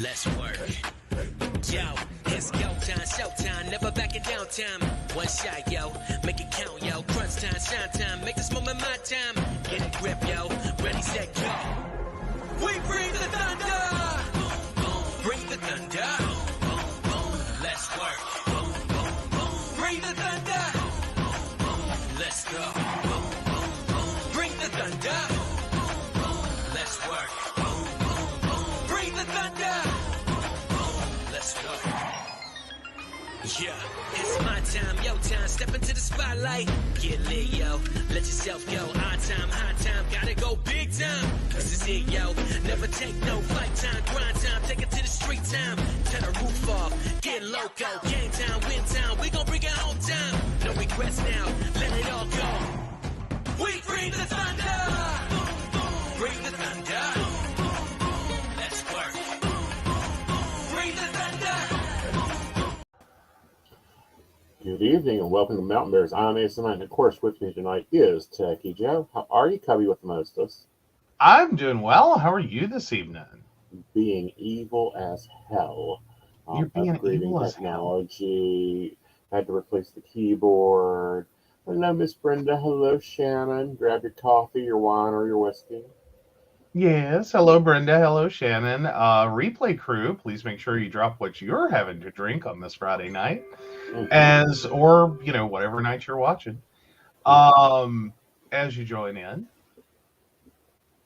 Let's work. Yo, it's go time, showtime, never backing down time. One shot, yo, make it count, yo. Crunch time, shine time, make this moment my time. Get a grip, yo, ready, set, go. We bring the thunder. Bring the thunder. Let's work. Bring the thunder. Let's go. Bring the thunder. Let's work. Bring the thunder. Let's go. Yeah, it's my time, yo time. Step into the spotlight. Get lit, yo. Let yourself go. Our time, high time. Gotta go big time. This is it, yo. Never take no fight time. Grind time. Take it to the street time. Turn the roof off. Get loco. Game time, win time. We gon' bring it home time. No regrets now. Let it all go. We bring the thunder. Bring the thunder. Let's work. Bring the thunder. Good evening and welcome to Mountain Bears. I'm Aeson, and of course with me tonight is Techy Joe. How are you, Cubby, with the mostest? I'm doing well. How are you this evening? Being evil as hell. You're being evil as technology. Had to replace the keyboard. Hello, Miss Brenda. Hello, Shannon. Grab your coffee, your wine, or your whiskey. Yes. Hello, Brenda. Hello, Shannon. Replay crew, please make sure you drop what you're having to drink on this Friday night, or whatever night you're watching. As you join in.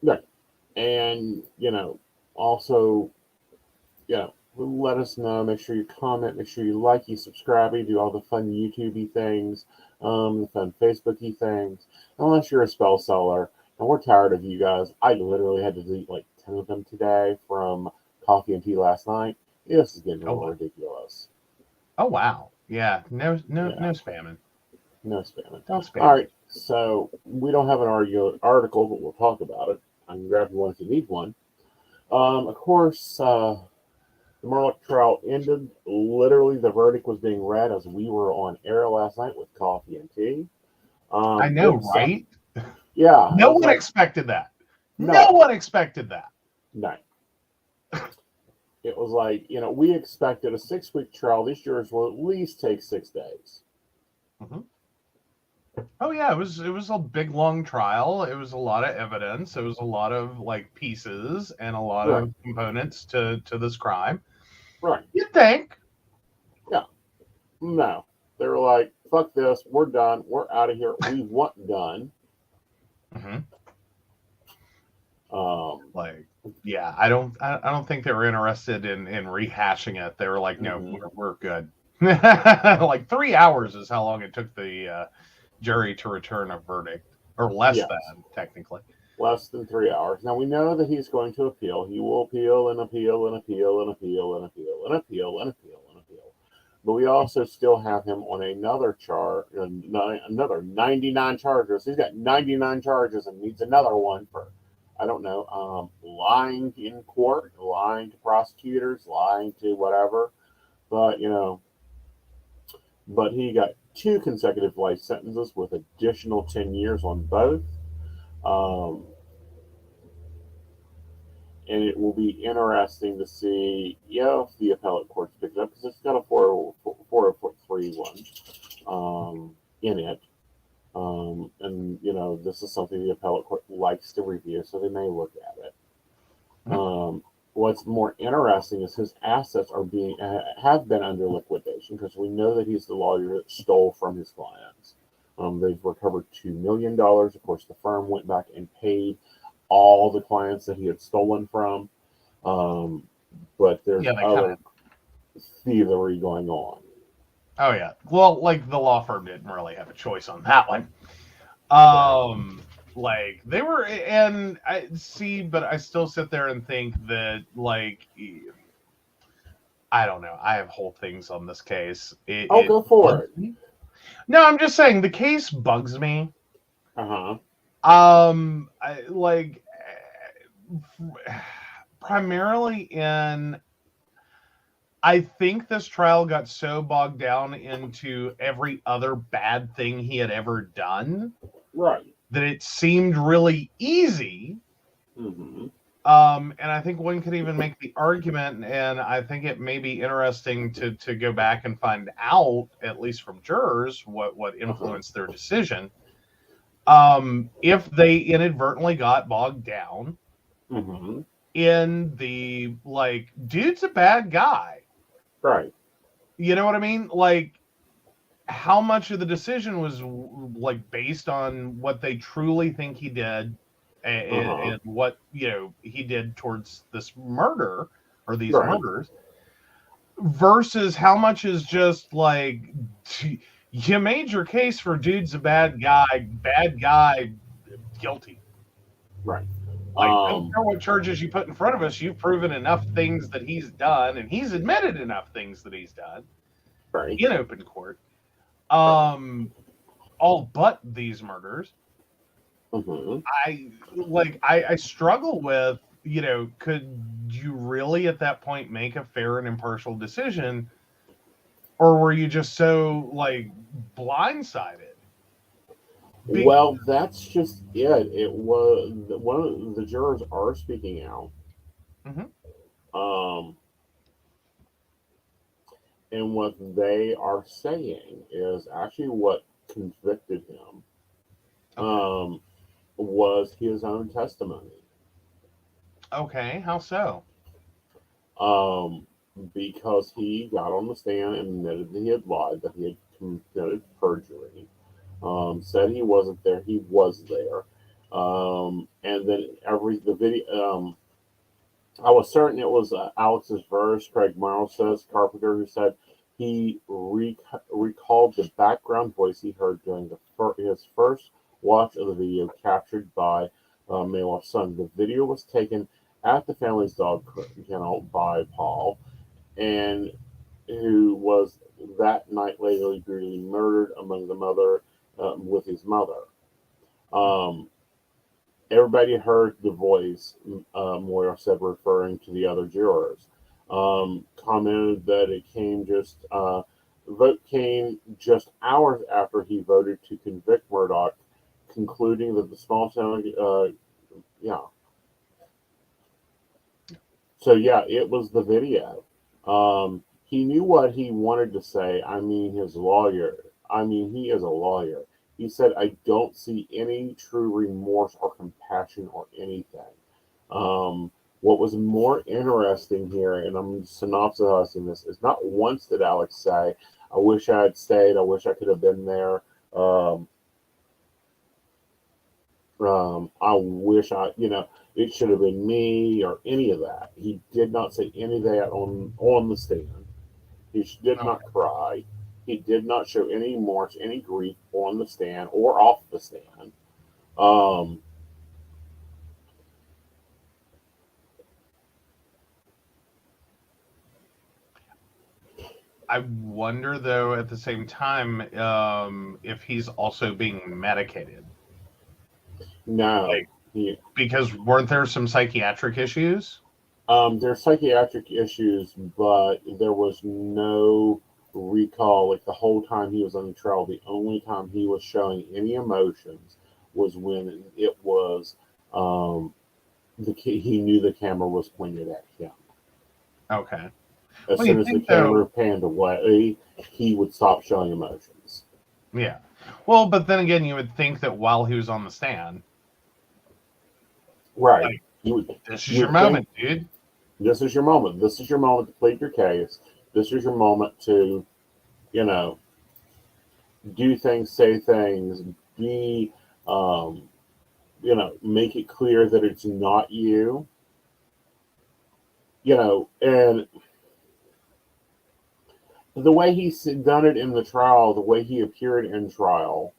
Right. And also, let us know. Make sure you comment. Make sure you like, you subscribe, you do all the fun YouTube-y things, the fun Facebook-y things. Unless you're a spell seller. And we're tired of you guys. I literally had to delete like 10 of them today from coffee and tea last night. This is getting a little ridiculous. Oh, wow. Yeah. No spamming. No spamming. Don't spam. All right. So we don't have an article, but we'll talk about it. I can grab one if you need one. Of course, the Murloc trial ended. Literally, the verdict was being read as we were on air last night with coffee and tea. I know, right? Yeah. No one expected that. No one expected that. No. It was like, we expected a 6-week trial. These jurors will at least take 6 days. Mm-hmm. Oh, yeah. It was a big, long trial. It was a lot of evidence. It was a lot of, pieces and a lot of components to this crime. Right. You'd think. Yeah. No. They were like, fuck this. We're done. We're out of here. We want done. Mm-hmm. I don't think they were interested in rehashing it. They were like, no, we're good. 3 hours is how long it took the jury to return a verdict, or less than, technically. Less than 3 hours. Now we know that he's going to appeal. He will appeal and appeal and appeal and appeal and appeal and appeal and appeal and appeal. But we also still have him on another another 99 charges. He's got 99 charges and needs another one for, I don't know, lying in court, lying to prosecutors, lying to whatever. But, but he got 2 consecutive life sentences with additional 10 years on both. And it will be interesting to see if the appellate courts pick it up, because it's got a 403 one in it. And, this is something the appellate court likes to review, so they may look at it. What's more interesting is his assets have been under liquidation, because we know that he's the lawyer that stole from his clients. They've recovered $2 million. Of course, the firm went back and paid all the clients that he had stolen from. But there's other thievery going on. Oh, yeah. Well, the law firm didn't really have a choice on that one. They were, and I see, but I still sit there and think that, I don't know. I have whole things on this case. Go for it. No, I'm just saying the case bugs me. Primarily in, I think this trial got so bogged down into every other bad thing he had ever done, right, that it seemed really easy And I think one could even make the argument, and I think it may be interesting to go back and find out, at least from jurors, what influenced their decision. If they inadvertently got bogged down in the, like, dude's a bad guy. Right. You know what I mean? Like, how much of the decision was like based on what they truly think he did, and what he did towards this murder or these murders, versus how much is just like, you made your case for dude's a bad guy, guilty. Right. Like, I don't care what charges you put in front of us, you've proven enough things that he's done, and he's admitted enough things that he's done in open court. All but these murders. I struggle with, could you really at that point make a fair and impartial decision, or were you just so like blindsided? Well, that's just it. It was one of the jurors are speaking out. And what they are saying is actually what convicted him was his own testimony. Okay, how so? Because he got on the stand and admitted that he had lied, that he had committed perjury. Said he wasn't there. He was there. And then the video. I was certain it was Alex's verse. Craig Morrow says, Carpenter, who said he recalled the background voice he heard during his first watch of the video captured by Mayloff's son. The video was taken at the family's dog kennel by Paul, and who was that night later brutally murdered among the mother with his mother. Everybody heard the voice, Moyer said, referring to the other jurors. Commented that it came vote came just hours after he voted to convict Murdoch, concluding that the small town, So yeah, it was the video. He knew what he wanted to say. He is a lawyer. He said, I don't see any true remorse or compassion or anything. What was more interesting here, and I'm synopsizing this, is not once did Alex say, I wish I had stayed, I wish I could have been there. I wish it should have been me or any of that. He did not say any of that on the stand. He did not cry. He did not show any remorse, any grief on the stand or off the stand. I wonder, though, at the same time, if he's also being medicated. No. Because weren't there some psychiatric issues? There's psychiatric issues, but there was no recall. Like the whole time he was on the trial, the only time he was showing any emotions was when it was he knew the camera was pointed at him. Okay. As soon as the camera panned away, he would stop showing emotions. Yeah. Well, but then again, you would think that while he was on the stand, right? This is your moment, dude. This is your moment. This is your moment to plead your case. This is your moment to, do things, say things, be, make it clear that it's not you. And the way he's done it in the trial, the way he appeared in trial,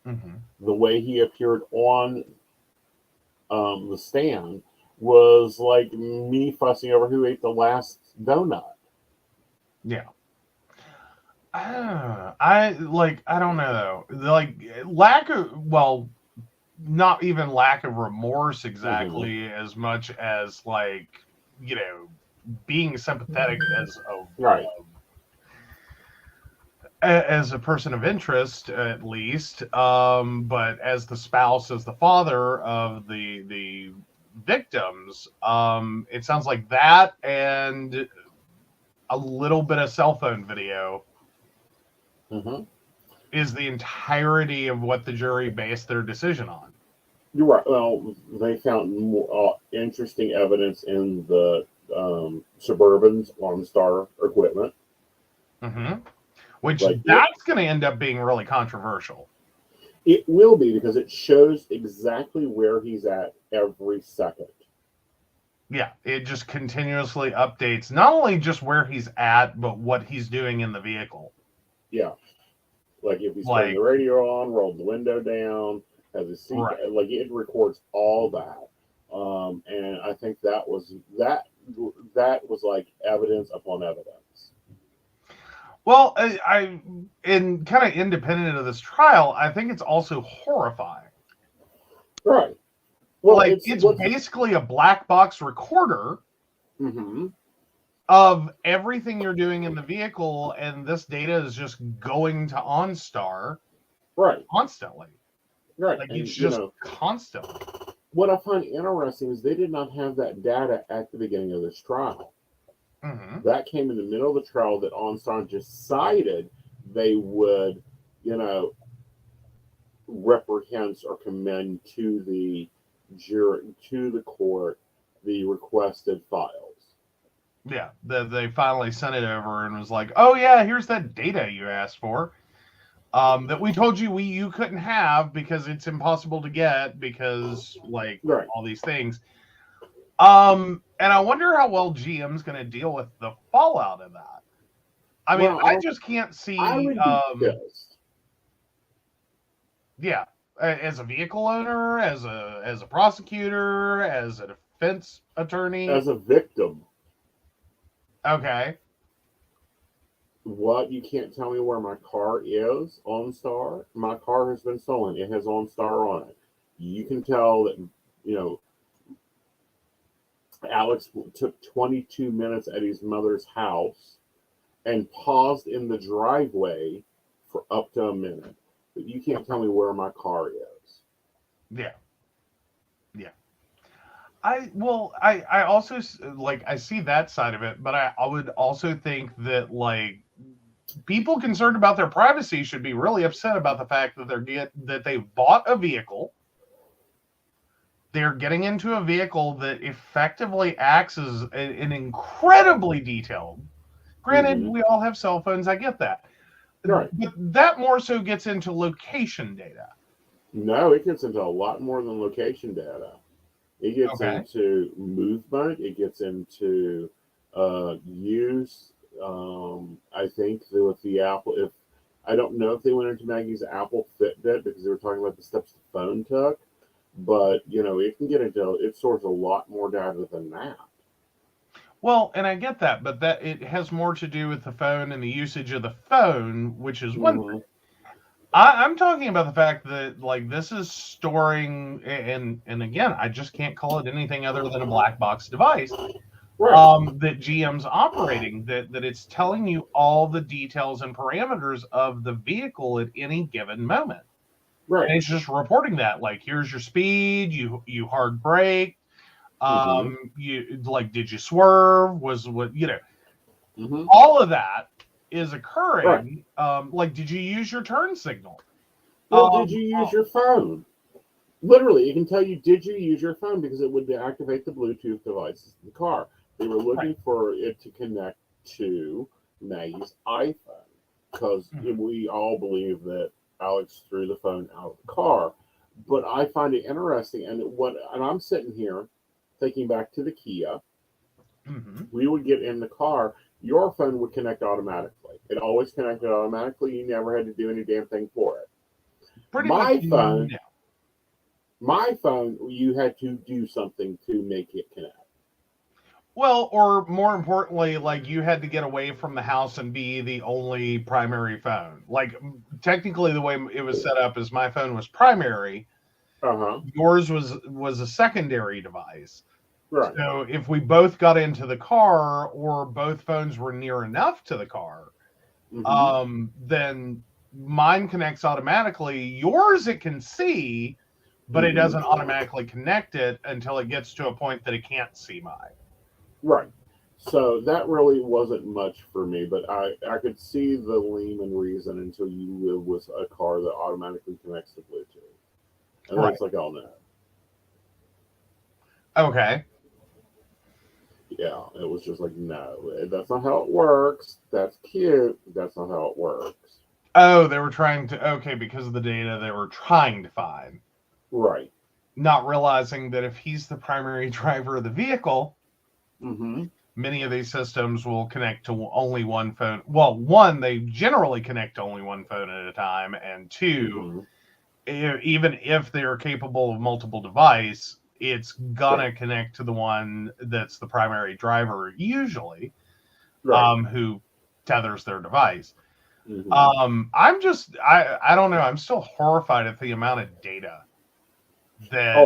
the way he appeared on the stand was like me fussing over who ate the last donut. Yeah. I don't know, though. Not even lack of remorse exactly, as much as being sympathetic as a person of interest, at least, but as the spouse, as the father of the victims. It sounds like that and a little bit of cell phone video is the entirety of what the jury based their decision on. You're right. Well, they found more interesting evidence in the Suburban's OnStar equipment. Which that's going to end up being really controversial. It will be, because it shows exactly where he's at every second. Yeah, it just continuously updates not only just where he's at, but what he's doing in the vehicle. Yeah. Like if he's turning the radio on, rolled the window down, has his seat, like it records all that. And I think that was like evidence upon evidence. Well, I in kind of independent of this trial, I think it's also horrifying. Right. Well, like it's basically a black box recorder mm-hmm. of everything you're doing in the vehicle, and this data is just going to OnStar constantly. Right. Like it's just constantly. What I find interesting is they did not have that data at the beginning of this trial. Mm-hmm. That came in the middle of the trial that OnStar decided they would, reprehend or commend to the jury, to the court, the requested files. Yeah, they finally sent it over and was like, oh yeah, here's that data you asked for. That we told you you couldn't have because it's impossible to get because all these things. And I wonder how well GM's going to deal with the fallout of that. I mean, I just can't see. I would be pissed. Yeah, as a vehicle owner, as a prosecutor, as a defense attorney, as a victim. Okay. What? You can't tell me where my car is, OnStar? My car has been stolen. It has OnStar on it. You can tell that, Alex took 22 minutes at his mother's house and paused in the driveway for up to a minute. But you can't tell me where my car is. Yeah. Yeah. I also I see that side of it, but I would also think that people concerned about their privacy should be really upset about the fact that they bought a vehicle. They're getting into a vehicle that effectively acts as an incredibly detailed. Granted, we all have cell phones. I get that. Right. But that more so gets into location data. No, it gets into a lot more than location data. It gets into movement. It gets into use. I think that with the Apple, I don't know if they went into Maggie's Apple Fitbit because they were talking about the steps the phone took, but it can get into, it stores a lot more data than that. Well, and I get that, but that it has more to do with the phone and the usage of the phone, which is one thing. I'm talking about the fact that this is storing, and again, I just can't call it anything other than a black box device. That GM's operating, that it's telling you all the details and parameters of the vehicle at any given moment. Right. And it's just reporting that, here's your speed, you hard brake, you did you swerve, all of that is occurring. Did you use your turn signal? Well, did you use your phone? Literally, it can tell you, did you use your phone, because it would activate the Bluetooth devices in the car. They were looking for it to connect to Maggie's iPhone, because we all believe that Alex threw the phone out of the car. But I find it interesting, and I'm sitting here thinking back to the Kia. We would get in the car, your phone would connect automatically. It always connected automatically. You never had to do any damn thing for it. My phone, you had to do something to make it connect. Well, or more importantly, you had to get away from the house and be the only primary phone. Technically, the way it was set up is my phone was primary. Yours was a secondary device. Right. So if we both got into the car, or both phones were near enough to the car, then mine connects automatically. Yours it can see, but it doesn't automatically connect it until it gets to a point that it can't see mine. Right. So that really wasn't much for me, but I could see the Lehman reason until you live with a car that automatically connects to Bluetooth. And that's like, oh no. Okay. Yeah, it was just like, no, that's not how it works. That's cute. That's not how it works. Oh, they were trying to, okay, because of the data they were trying to find. Right. Not realizing that if he's the primary driver of the vehicle, many of these systems will connect to only one phone. Well, one, they generally connect to only one phone at a time. And two, even if they're capable of multiple device, it's gonna connect to the one that's the primary driver, usually, who tethers their device. I'm just, I don't know. I'm still horrified at the amount of data that,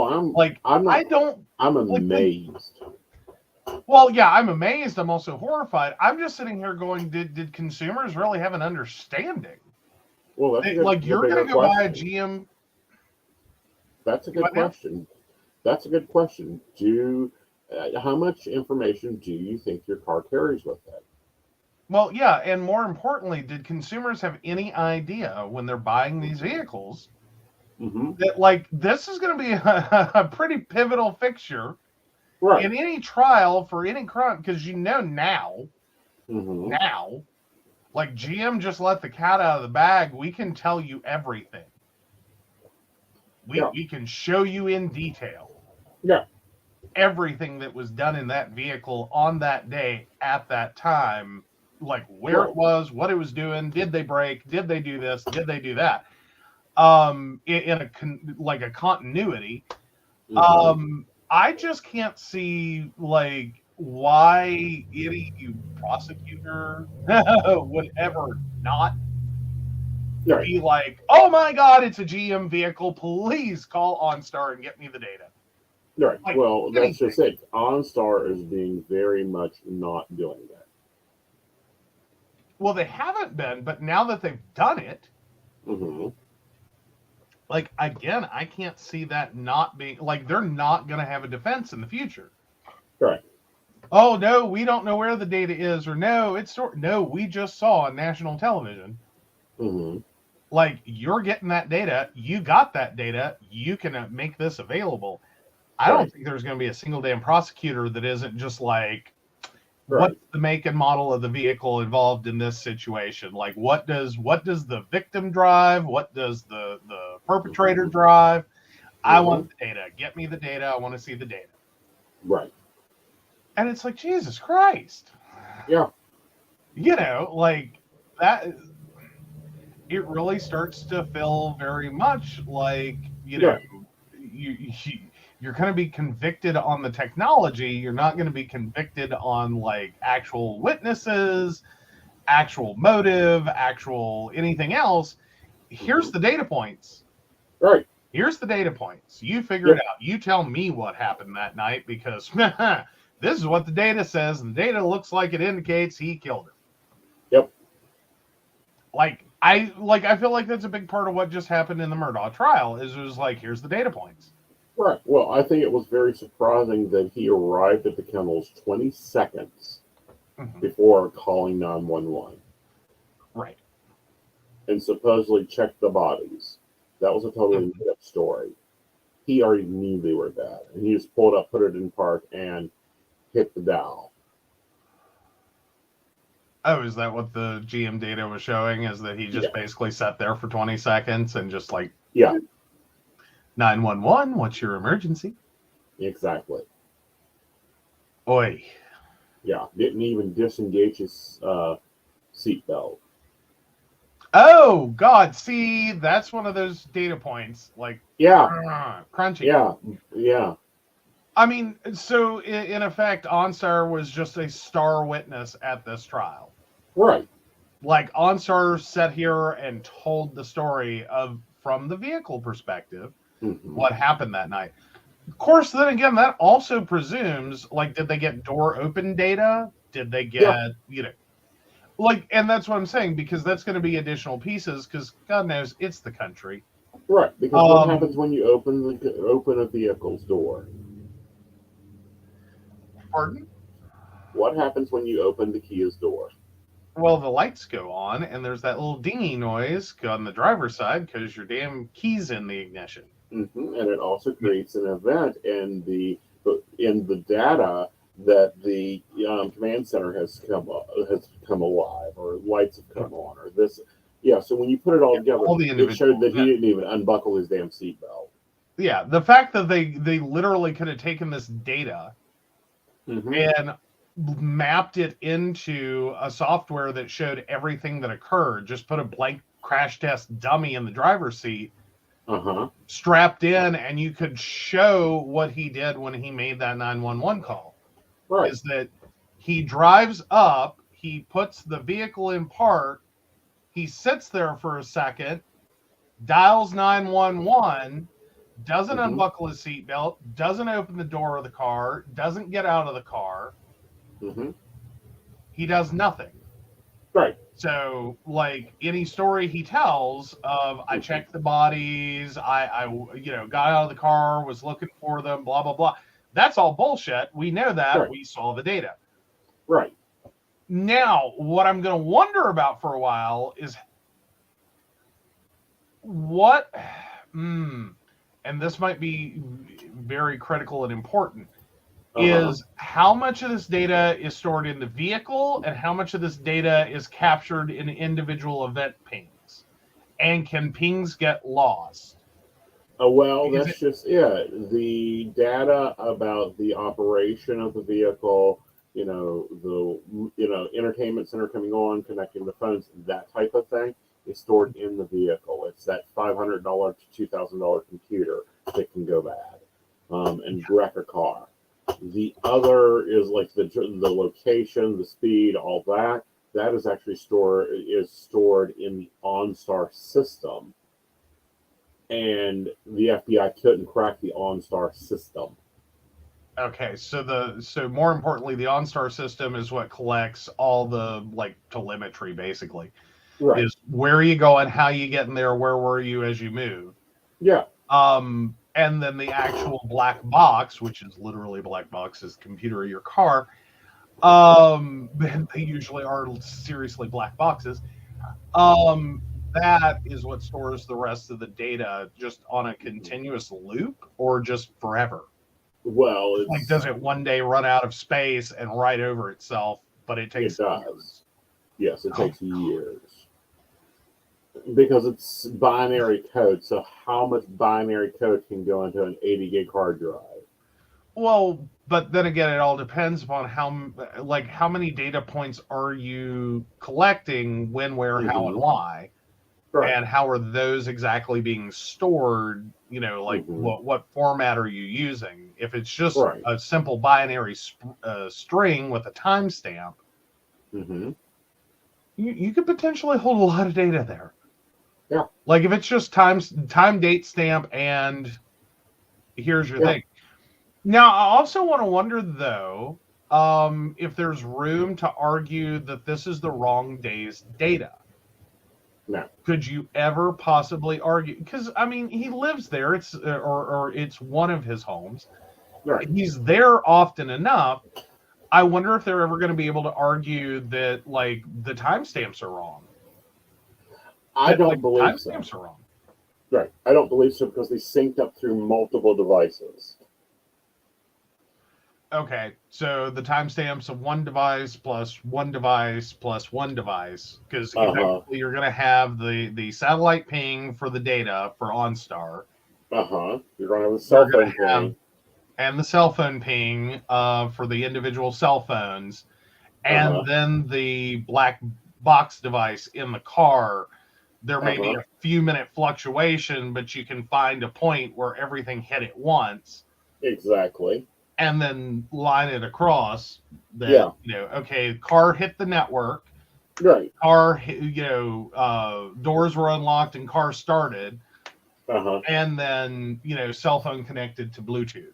I'm amazed. Well, yeah, I'm amazed. I'm also horrified. I'm just sitting here going, did consumers really have an understanding? Well, that's you're going to go buy a GM. That's a good question. That's a good question. How much information do you think your car carries with it? Well, yeah, and more importantly, did consumers have any idea when they're buying these vehicles that this is going to be a pretty pivotal fixture in any trial for any car? Because now, like GM just let the cat out of the bag. We can tell you everything. We can show you in detail. Yeah. Everything that was done in that vehicle on that day at that time, like where it was, what it was doing, did they brake, did they do this, did they do that, in a continuity. I just can't see why any prosecutor would ever not be like, oh my God, it's a GM vehicle, please call OnStar and get me the data. Right. Well, that's just it. OnStar is being very much not doing that. Well, they haven't been, but now that they've done it, again, I can't see that not being, they're not going to have a defense in the future. Right. Oh, no, we don't know where the data is, or no, we just saw on national television. You're getting that data, you got that data, you can make this available. I don't think there's going to be a single damn prosecutor that isn't just what's the make and model of the vehicle involved in this situation? What does the victim drive? What does the perpetrator drive? I want the data. Get me the data. I want to see the data. Right. And it's like, Jesus Christ. Yeah. That. It really starts to feel very much like, you're going to be convicted on the technology. You're not going to be convicted on actual witnesses, actual motive, actual anything else. Here's the data points. Right. Here's the data points. You figure it out. You tell me what happened that night, because this is what the data says, and the data looks like it indicates he killed her. Yep. I feel like that's a big part of what just happened in the Murdaugh trial. Is it was here's the data points. Right. Well, I think it was very surprising that he arrived at the kennels 20 seconds before calling 911. Right. And supposedly checked the bodies. That was a totally made up story. He already knew they were dead. And he just pulled up, put it in park, and hit the dial. Oh, is that what the GM data was showing? Is that he just basically sat there for 20 seconds and just 911, what's your emergency? Exactly. Oi. Yeah, didn't even disengage his seatbelt. Oh, God, see, that's one of those data points. Crunchy. Yeah. I mean, so in effect, OnStar was just a star witness at this trial. Right. OnStar sat here and told the story from the vehicle perspective, what happened that night. Of course, then again, that also presumes, did they get door open data? Did they get, and that's what I'm saying, because that's going to be additional pieces, because God knows it's the country. Right, because what happens when you open a vehicle's door? Pardon? What happens when you open the Kia's door? Well, the lights go on, and there's that little dingy noise on the driver's side because your damn key's in the ignition. And it also creates an event in the data that the command center has come alive, or lights have come on, or this. Yeah, so when you put it all together, it showed that he didn't even unbuckle his damn seatbelt. Yeah, the fact that they literally could have taken this data and mapped it into a software that showed everything that occurred, just put a blank crash test dummy in the driver's seat, strapped in, and you could show what he did when he made that 911 call. Right. Is that he drives up, he puts the vehicle in park, he sits there for a second, dials 911, doesn't unbuckle his seatbelt, doesn't open the door of the car, doesn't get out of the car. He does nothing. Right. So, like any story he tells of, I checked the bodies, I got out of the car, was looking for them, blah, blah, blah. That's all bullshit. We know that. Right. We saw the data. Right. Now, what I'm going to wonder about for a while is what, and this might be very critical and important, is how much of this data is stored in the vehicle and how much of this data is captured in individual event pings. And can pings get lost? Well, that's just it. The data about the operation of the vehicle, the entertainment center coming on, connecting the phones, that type of thing is stored in the vehicle. It's that $500 to $2,000 computer that can go bad and wreck a car. The other is like the location, the speed, all that. That is actually stored in the OnStar system. And the FBI couldn't crack the OnStar system. Okay, so more importantly, the OnStar system is what collects all the telemetry, basically. Right. Is where are you going, how you getting there, where were you as you move? Yeah. And then the actual black box, which is literally black box, is the computer of your car. They usually are seriously black boxes. That is what stores the rest of the data just on a continuous loop or just forever. Well, it's does it one day run out of space and write over itself? But it takes years. Yes, it takes years because it's binary code. So how much binary code can go into an 80 gig hard drive? Well, but then again, it all depends upon how many data points are you collecting, when, where, how, and why. Right. And how are those exactly being stored? What format are you using? If it's just a simple binary string with a timestamp, you could potentially hold a lot of data there. Yeah. Like if it's just time, date, stamp, and here's your thing. Now, I also want to wonder, though, if there's room to argue that this is the wrong day's data. No. Could you ever possibly argue? Because he lives there. It's or it's one of his homes. Right. He's there often enough. I wonder if they're ever going to be able to argue that the timestamps are wrong. I don't believe so. Timestamps are wrong. Right. I don't believe so because they synced up through multiple devices. Okay, so the timestamps of one device plus one device plus one device, because effectively you're going to have the satellite ping for the data for OnStar. You're going to have the cell phone ping. And the cell phone ping for the individual cell phones. And then the black box device in the car. There may be a few minute fluctuation, but you can find a point where everything hit at once. Exactly. And then line it across that, car hit the network. Right. Car, doors were unlocked and car started. And then, cell phone connected to Bluetooth.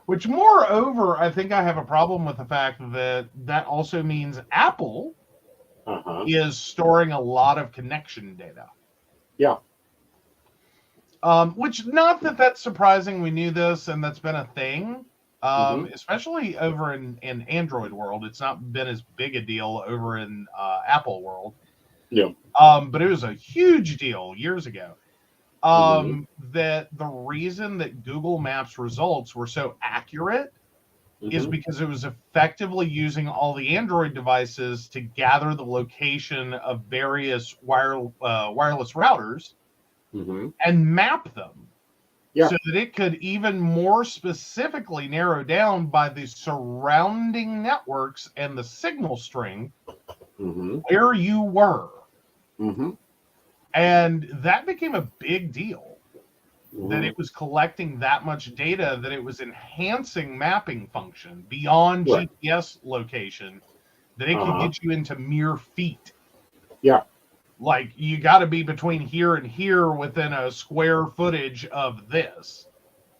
Which, moreover, I think I have a problem with the fact that also means Apple is storing a lot of connection data. Yeah. Which, not that that's surprising. We knew this, and that's been a thing. Especially over in Android world. It's not been as big a deal over in Apple world. Yeah. But it was a huge deal years ago. That the reason that Google Maps results were so accurate is because it was effectively using all the Android devices to gather the location of various wireless routers and map them. Yeah. So that it could even more specifically narrow down by the surrounding networks and the signal string where you were. And that became a big deal, that it was collecting that much data, that it was enhancing mapping function beyond GPS location, that it could get you into mere feet. Yeah. Like, you got to be between here and here within a square footage of this.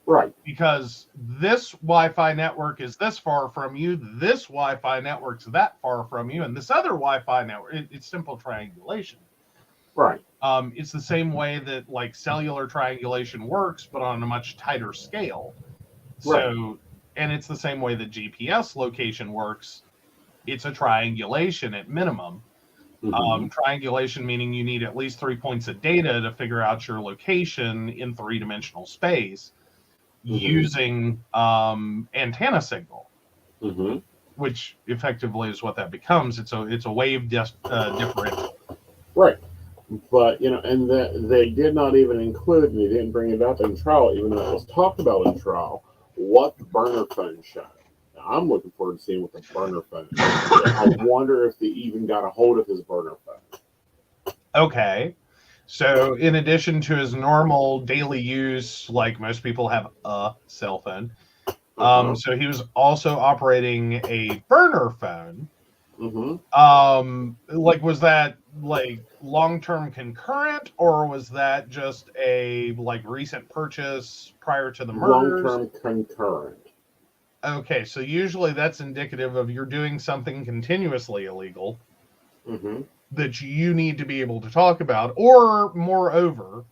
Right. Because this Wi-Fi network is this far from you, this Wi-Fi network's that far from you, and this other Wi-Fi network, it's simple triangulation. Right. It's the same way that, like, cellular triangulation works, but on a much tighter scale. So, and it's the same way that GPS location works. It's a triangulation at minimum. Triangulation meaning you need at least 3 points of data to figure out your location in three-dimensional space using antenna signal, which effectively is what that becomes. It's a wave differential. Right. But, and they did not even include, and they didn't bring it up in trial, even though it was talked about in trial, what the burner phone showed. I'm looking forward to seeing what the burner phone is. I wonder if they even got a hold of his burner phone. Okay. So in addition to his normal daily use, like most people have a cell phone, so he was also operating a burner phone. Like, was that like long-term concurrent, or was that just a like recent purchase prior to the murders? Long-term concurrent. Okay, so usually that's indicative of you're doing something continuously illegal that you need to be able to talk about, or moreover,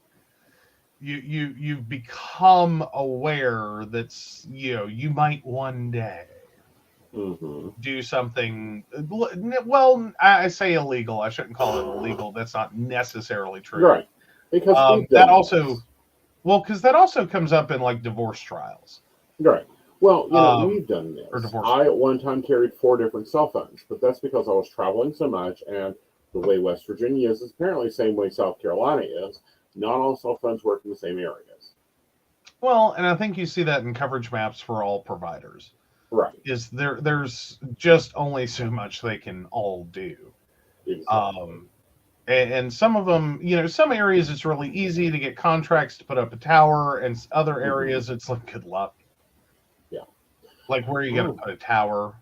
you've become aware that you might one day do something. Well, I say illegal. I shouldn't call it illegal. That's not necessarily true. Right, because that also comes up in like divorce trials. Right. Well, we've done this. Or I at one time carried 4 different cell phones, but that's because I was traveling so much, and the way West Virginia is apparently the same way South Carolina is. Not all cell phones work in the same areas. Well, and I think you see that in coverage maps for all providers. Right. Is there's just only so much they can all do. Exactly. And some of them, some areas it's really easy to get contracts to put up a tower, and other areas it's like, good luck. Like, where are you going to put a tower?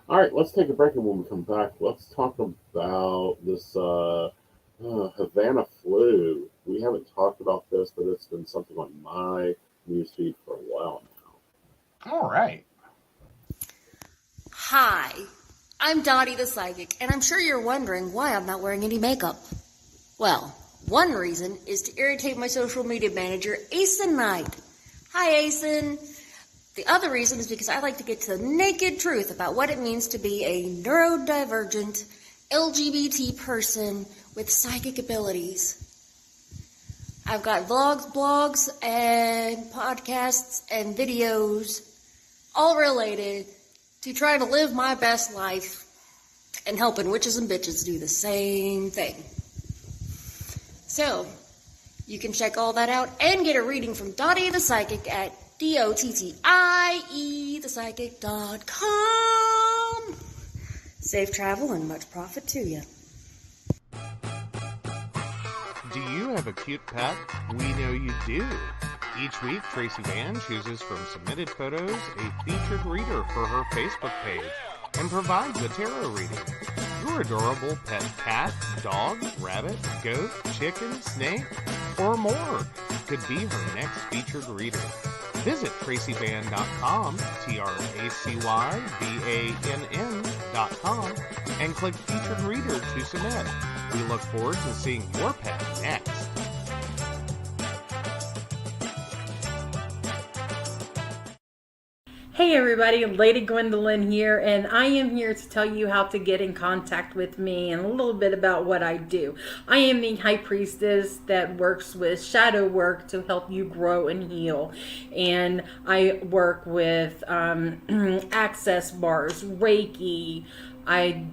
All right, let's take a break, and when we come back, let's talk about this Havana flu. We haven't talked about this, but it's been something on my newsfeed for a while now. All right. Hi, I'm Dottie the Psychic, and I'm sure you're wondering why I'm not wearing any makeup. Well, one reason is to irritate my social media manager, Aeson Knight. Hi, Aeson. The other reason is because I like to get to the naked truth about what it means to be a neurodivergent LGBT person with psychic abilities. I've got vlogs, blogs, and podcasts and videos all related to trying to live my best life and helping witches and bitches do the same thing. So, you can check all that out and get a reading from Dottie the Psychic at DOTTIEthepsychic.com. Safe travel and much profit to you. Do you have a cute pet? We know you do. Each week, Tracy Van chooses from submitted photos a featured reader for her Facebook page and provides a tarot reading. Your adorable pet cat, dog, rabbit, goat, chicken, snake, or more could be her next featured reader. Visit tracybann.com, TracyBann.com, and click Featured Reader to submit. We look forward to seeing your pet next. Hey everybody, Lady Gwendolyn here, and I am here to tell you how to get in contact with me and a little bit about what I do. I am the High Priestess that works with shadow work to help you grow and heal. And I work with access bars, Reiki, I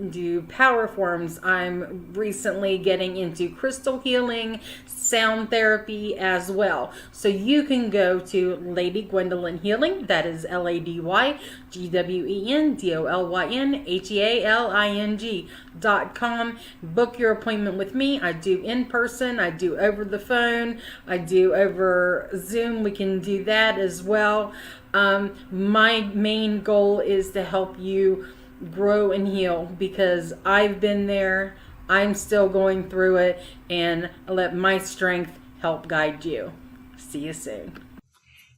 do power forms. I'm recently getting into crystal healing, sound therapy as well. So you can go to Lady Gwendolyn Healing, that is LadyGwendolynHealing.com. Book your appointment with me. I do in person, I do over the phone, I do over Zoom. We can do that as well. My main goal is to help you grow and heal, because I've been there, I'm still going through it, and let my strength help guide you. See you soon.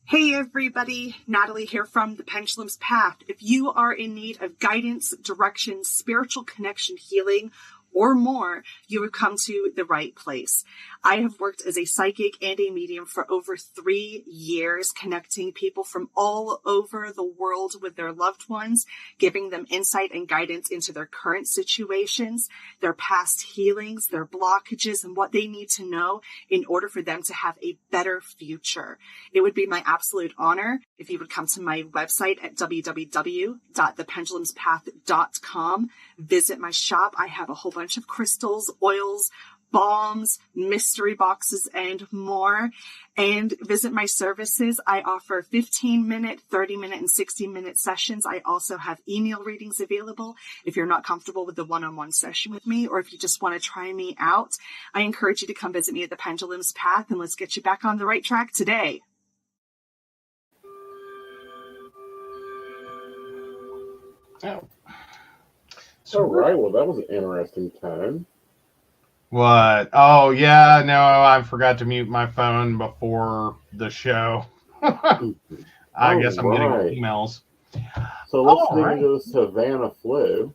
Hey everybody, Natalie here from The Pendulum's Path. If you are in need of guidance, direction, spiritual connection, healing, or more, you have come to the right place. I have worked as a psychic and a medium for over 3 years, connecting people from all over the world with their loved ones, giving them insight and guidance into their current situations, their past healings, their blockages, and what they need to know in order for them to have a better future. It would be my absolute honor if you would come to my website at www.thependulumspath.com. Visit my shop. I have a whole bunch of crystals, oils, balms, mystery boxes, and more. And visit my services. I offer 15-minute, 30-minute, and 60-minute sessions. I also have email readings available if you're not comfortable with the one-on-one session with me, or if you just want to try me out. I encourage you to come visit me at the Pendulum's Path, and let's get you back on the right track today. Oh. All right. Well, that was an interesting time. What? Oh, yeah. No, I forgot to mute my phone before the show. I guess I'm getting emails. So let's dig into this Havana flu.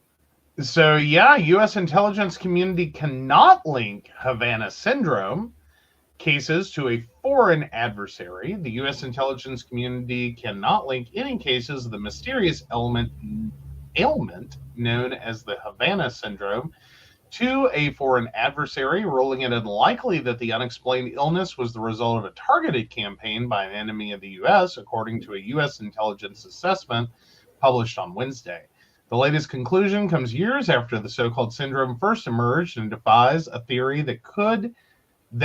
So, yeah, U.S. intelligence community cannot link Havana syndrome cases to a foreign adversary. The U.S. intelligence community cannot link any cases of the mysterious ailment known as the Havana syndrome to a foreign adversary, ruling it unlikely that the unexplained illness was the result of a targeted campaign by an enemy of the U.S., according to a U.S. intelligence assessment published on Wednesday. The latest conclusion comes years after the so-called syndrome first emerged and defies a theory that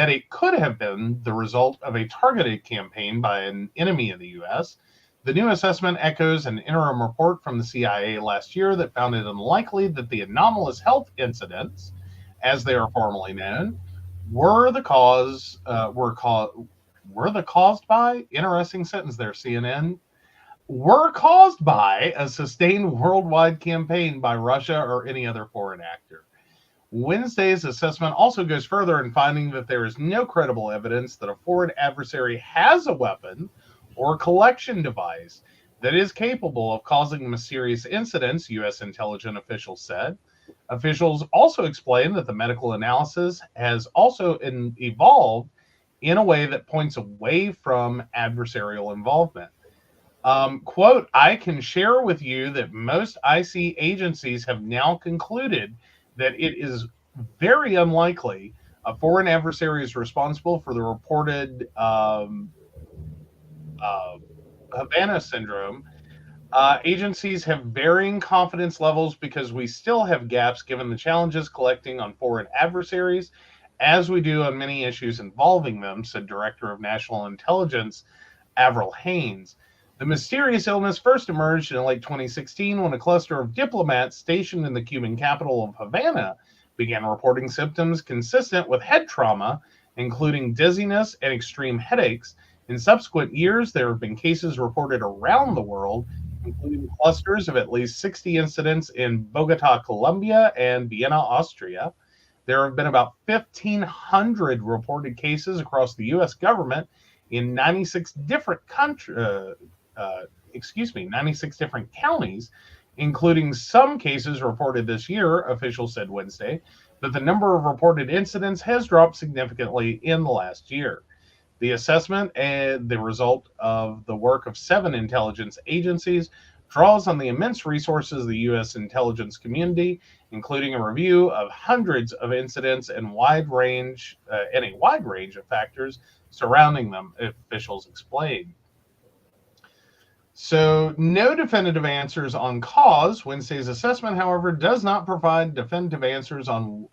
it could have been the result of a targeted campaign by an enemy of the U.S. The new assessment echoes an interim report from the CIA last year that found it unlikely that the anomalous health incidents, as they are formally known, were caused by, interesting sentence there, CNN, were caused by a sustained worldwide campaign by Russia or any other foreign actor. Wednesday's assessment also goes further in finding that there is no credible evidence that a foreign adversary has a weapon or collection device that is capable of causing mysterious incidents, U.S. intelligence officials said. Officials also explained that the medical analysis has also evolved in a way that points away from adversarial involvement. Quote, I can share with you that most IC agencies have now concluded that it is very unlikely a foreign adversary is responsible for the reported Havana syndrome. Agencies have varying confidence levels because we still have gaps given the challenges collecting on foreign adversaries, as we do on many issues involving them, said Director of National Intelligence Avril Haines. The mysterious illness first emerged in late 2016 when a cluster of diplomats stationed in the Cuban capital of Havana began reporting symptoms consistent with head trauma, including dizziness and extreme headaches. In subsequent years, there have been cases reported around the world, including clusters of at least 60 incidents in Bogota, Colombia, and Vienna, Austria. There have been about 1,500 reported cases across the U.S. government in 96 different 96 different counties, including some cases reported this year, officials said Wednesday. but the number of reported incidents has dropped significantly in the last year. The assessment, and the result of the work of 7 intelligence agencies, draws on the immense resources of the U.S. intelligence community, including a review of hundreds of incidents and a wide range of factors surrounding them, officials explained. So, no definitive answers on cause. Wednesday's assessment, however, does not provide definitive answers on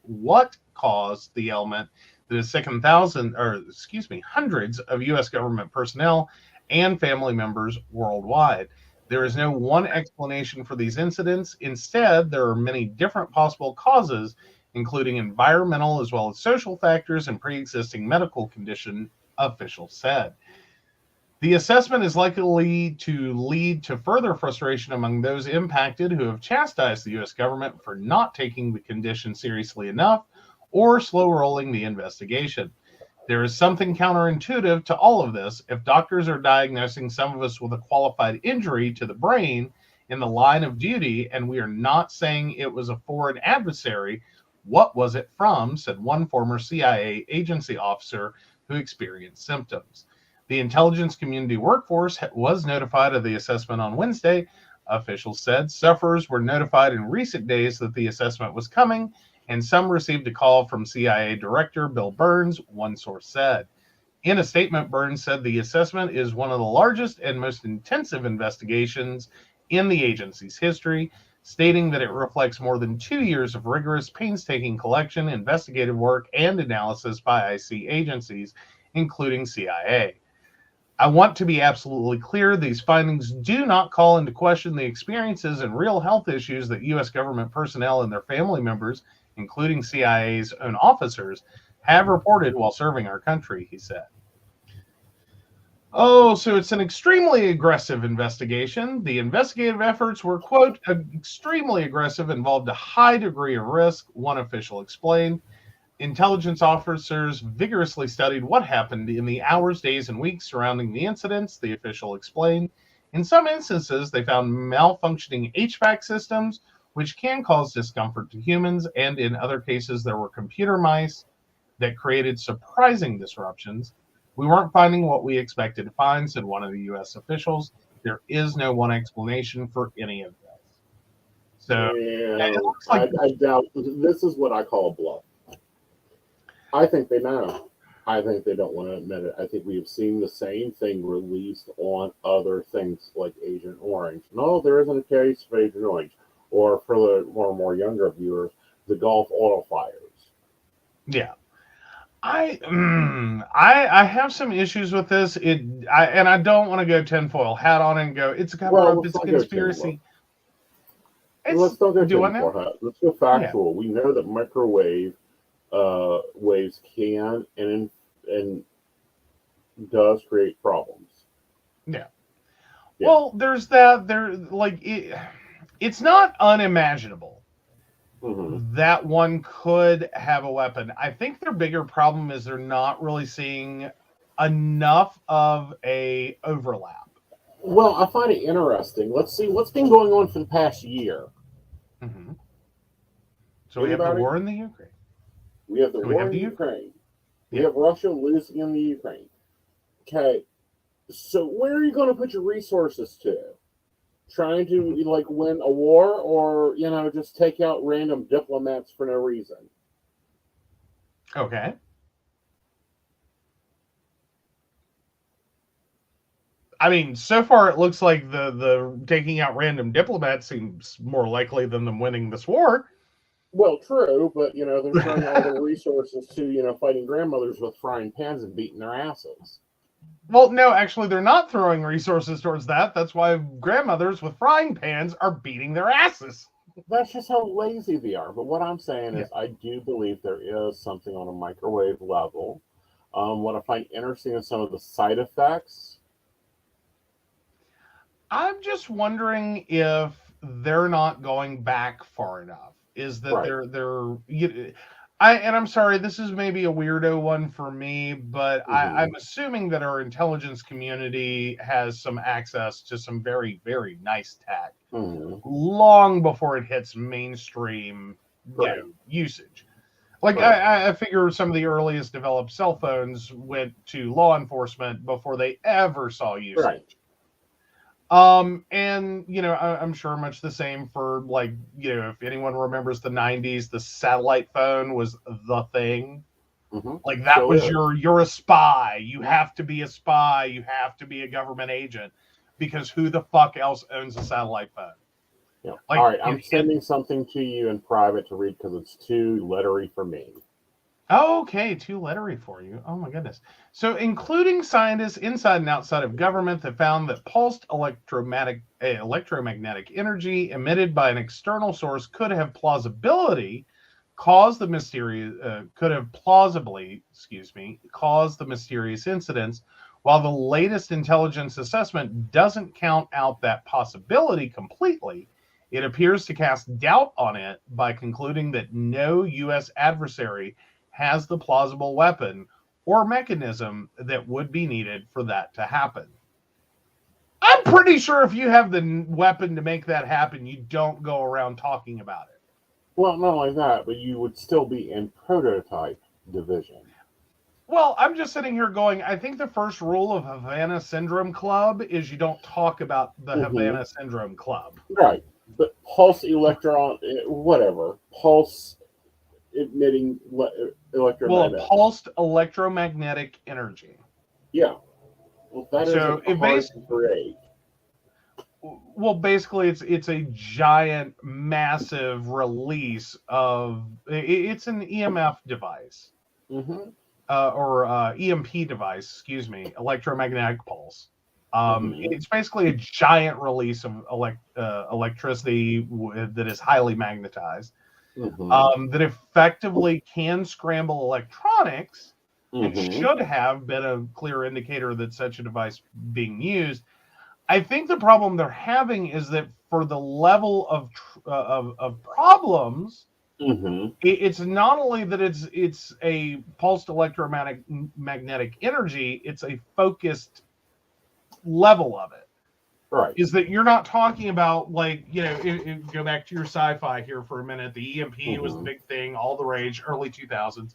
what caused the ailment that has sickened hundreds of U.S. government personnel and family members worldwide. There is no one explanation for these incidents. Instead, there are many different possible causes, including environmental as well as social factors and pre-existing medical condition, officials said. The assessment is likely to lead to further frustration among those impacted who have chastised the U.S. government for not taking the condition seriously enough or slow rolling the investigation. There is something counterintuitive to all of this. If doctors are diagnosing some of us with a qualified injury to the brain in the line of duty, and we are not saying it was a foreign adversary, what was it from? Said one former CIA agency officer who experienced symptoms. The intelligence community workforce was notified of the assessment on Wednesday. Officials said sufferers were notified in recent days that the assessment was coming, and some received a call from CIA Director Bill Burns, one source said. In a statement, Burns said the assessment is one of the largest and most intensive investigations in the agency's history, stating that it reflects more than 2 years of rigorous, painstaking collection, investigative work, and analysis by IC agencies, including CIA. I want to be absolutely clear, these findings do not call into question the experiences and real health issues that U.S. government personnel and their family members, including CIA's own officers, have reported while serving our country, he said. Oh, so it's an extremely aggressive investigation. The investigative efforts were, quote, extremely aggressive, involved a high degree of risk, one official explained. Intelligence officers vigorously studied what happened in the hours, days, and weeks surrounding the incidents, the official explained. In some instances, they found malfunctioning HVAC systems, which can cause discomfort to humans, and in other cases, there were computer mice that created surprising disruptions. We weren't finding what we expected to find, said one of the U.S. officials. There is no one explanation for any of this. So, it looks like I doubt this is what I call a bluff. I think they know. I think they don't want to admit it. I think we have seen the same thing released on other things like Agent Orange. No, there isn't a case of Agent Orange. Or for the more younger viewers, the Gulf oil fires. Yeah. I have some issues with this. And I don't want to go tinfoil hat on and go, it's a cover-up, it's a conspiracy. Let's not go tinfoil hat. Let's go factual. Yeah. We know that microwave waves can and does create problems. Yeah. Well, there's that. It's not unimaginable that one could have a weapon. I think their bigger problem is they're not really seeing enough of a overlap. Well, I find it interesting. Let's see what's been going on for the past year. Mm-hmm. So we have the war in the Ukraine. We have the war in the Ukraine. We have Russia losing in the Ukraine. Okay, so where are you going to put your resources to? Trying to win a war, or just take out random diplomats for no reason? Okay. I mean, so far it looks like the taking out random diplomats seems more likely than them winning this war. Well, true, but they're throwing all the resources to fighting grandmothers with frying pans and beating their asses. Well, no, actually, they're not throwing resources towards that. That's why grandmothers with frying pans are beating their asses. That's just how lazy they are. But what I'm saying is, I do believe there is something on a microwave level. What I find interesting is some of the side effects. I'm just wondering if they're not going back far enough. Is that I'm sorry, this is maybe a weirdo one for me, but I'm assuming that our intelligence community has some access to some very, very nice tech long before it hits mainstream usage. Like I figure some of the earliest developed cell phones went to law enforcement before they ever saw usage. Right. And I'm sure much the same for if anyone remembers the 90s, the satellite phone was the thing. Mm-hmm. Like that So was you're a spy. You have to be a spy. You have to be a government agent, because who the fuck else owns a satellite phone? Yeah. All right, I'm sending something to you in private to read because it's too lettery for me. Okay, too lettery for you. Oh my goodness. So, including scientists inside and outside of government that found that pulsed electromagnetic energy emitted by an external source could have plausibly caused the mysterious incidents, while the latest intelligence assessment doesn't count out that possibility completely. It appears to cast doubt on it by concluding that no U.S. adversary has the plausible weapon or mechanism that would be needed for that to happen. I'm pretty sure if you have the weapon to make that happen, you don't go around talking about it. Well, not only that, but you would still be in prototype division. Well, I'm just sitting here going, I think the first rule of Havana Syndrome Club is you don't talk about the Havana Syndrome Club. Right. But pulse pulse emitting electromagnetic. Well, pulsed electromagnetic energy. Yeah. Well, that so is hard to create. Well, basically, it's a giant, massive release of. It's an EMF device, or EMP device. Excuse me, electromagnetic pulse. It's basically a giant release of electricity that is highly magnetized. That effectively can scramble electronics, and should have been a clear indicator that such a device being used. I think the problem they're having is that for the level of problems, it's not only that it's a pulsed electromagnetic energy, it's a focused level of it. Right. Is that you're not talking about go back to your sci-fi here for a minute. The EMP was the big thing, all the rage, early 2000s.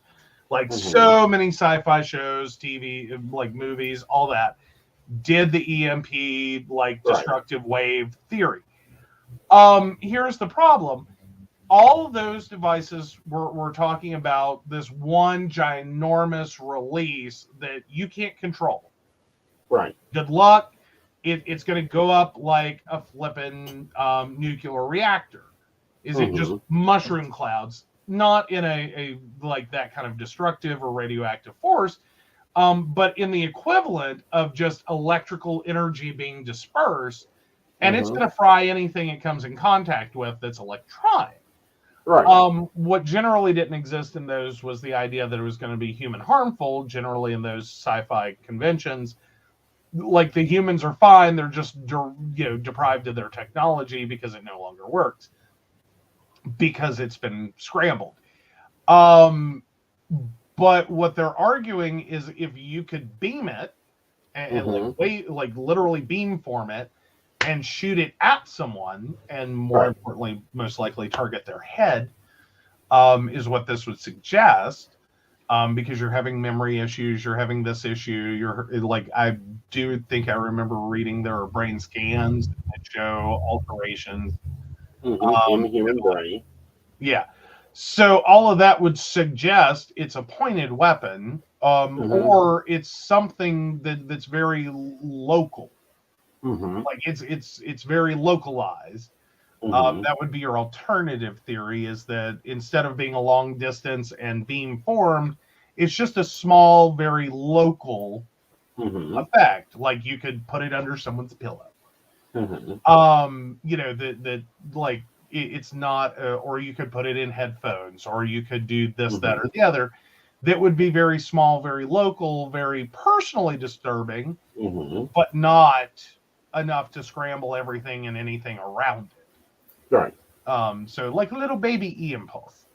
So many sci-fi shows, TV, movies, all that did the EMP destructive wave theory. Here's the problem. All of those devices were talking about this one ginormous release that you can't control. Right. Good luck. It's going to go up like a flippin' nuclear reactor. Is it just mushroom clouds? Not in a that kind of destructive or radioactive force, but in the equivalent of just electrical energy being dispersed, and it's going to fry anything it comes in contact with that's electronic. Right. What generally didn't exist in those was the idea that it was going to be human harmful. Generally, in those sci-fi conventions, the humans are fine; they're just deprived of their technology because it no longer works, because it's been scrambled. But what they're arguing is if you could beam it and literally beamform it and shoot it at someone, and more importantly, most likely target their head, is what this would suggest. Because you're having memory issues, you're having this issue. I do think I remember reading there are brain scans that show alterations in the human brain. Yeah. So all of that would suggest it's a pointed weapon, or it's something that's very local. It's very localized. That would be your alternative theory, is that instead of being a long distance and beam formed, it's just a small, very local effect. Like you could put it under someone's pillow. It's not, or you could put it in headphones, or you could do this, that, or the other. That would be very small, very local, very personally disturbing, but not enough to scramble everything and anything around it. Right. So like a little baby e-impulse.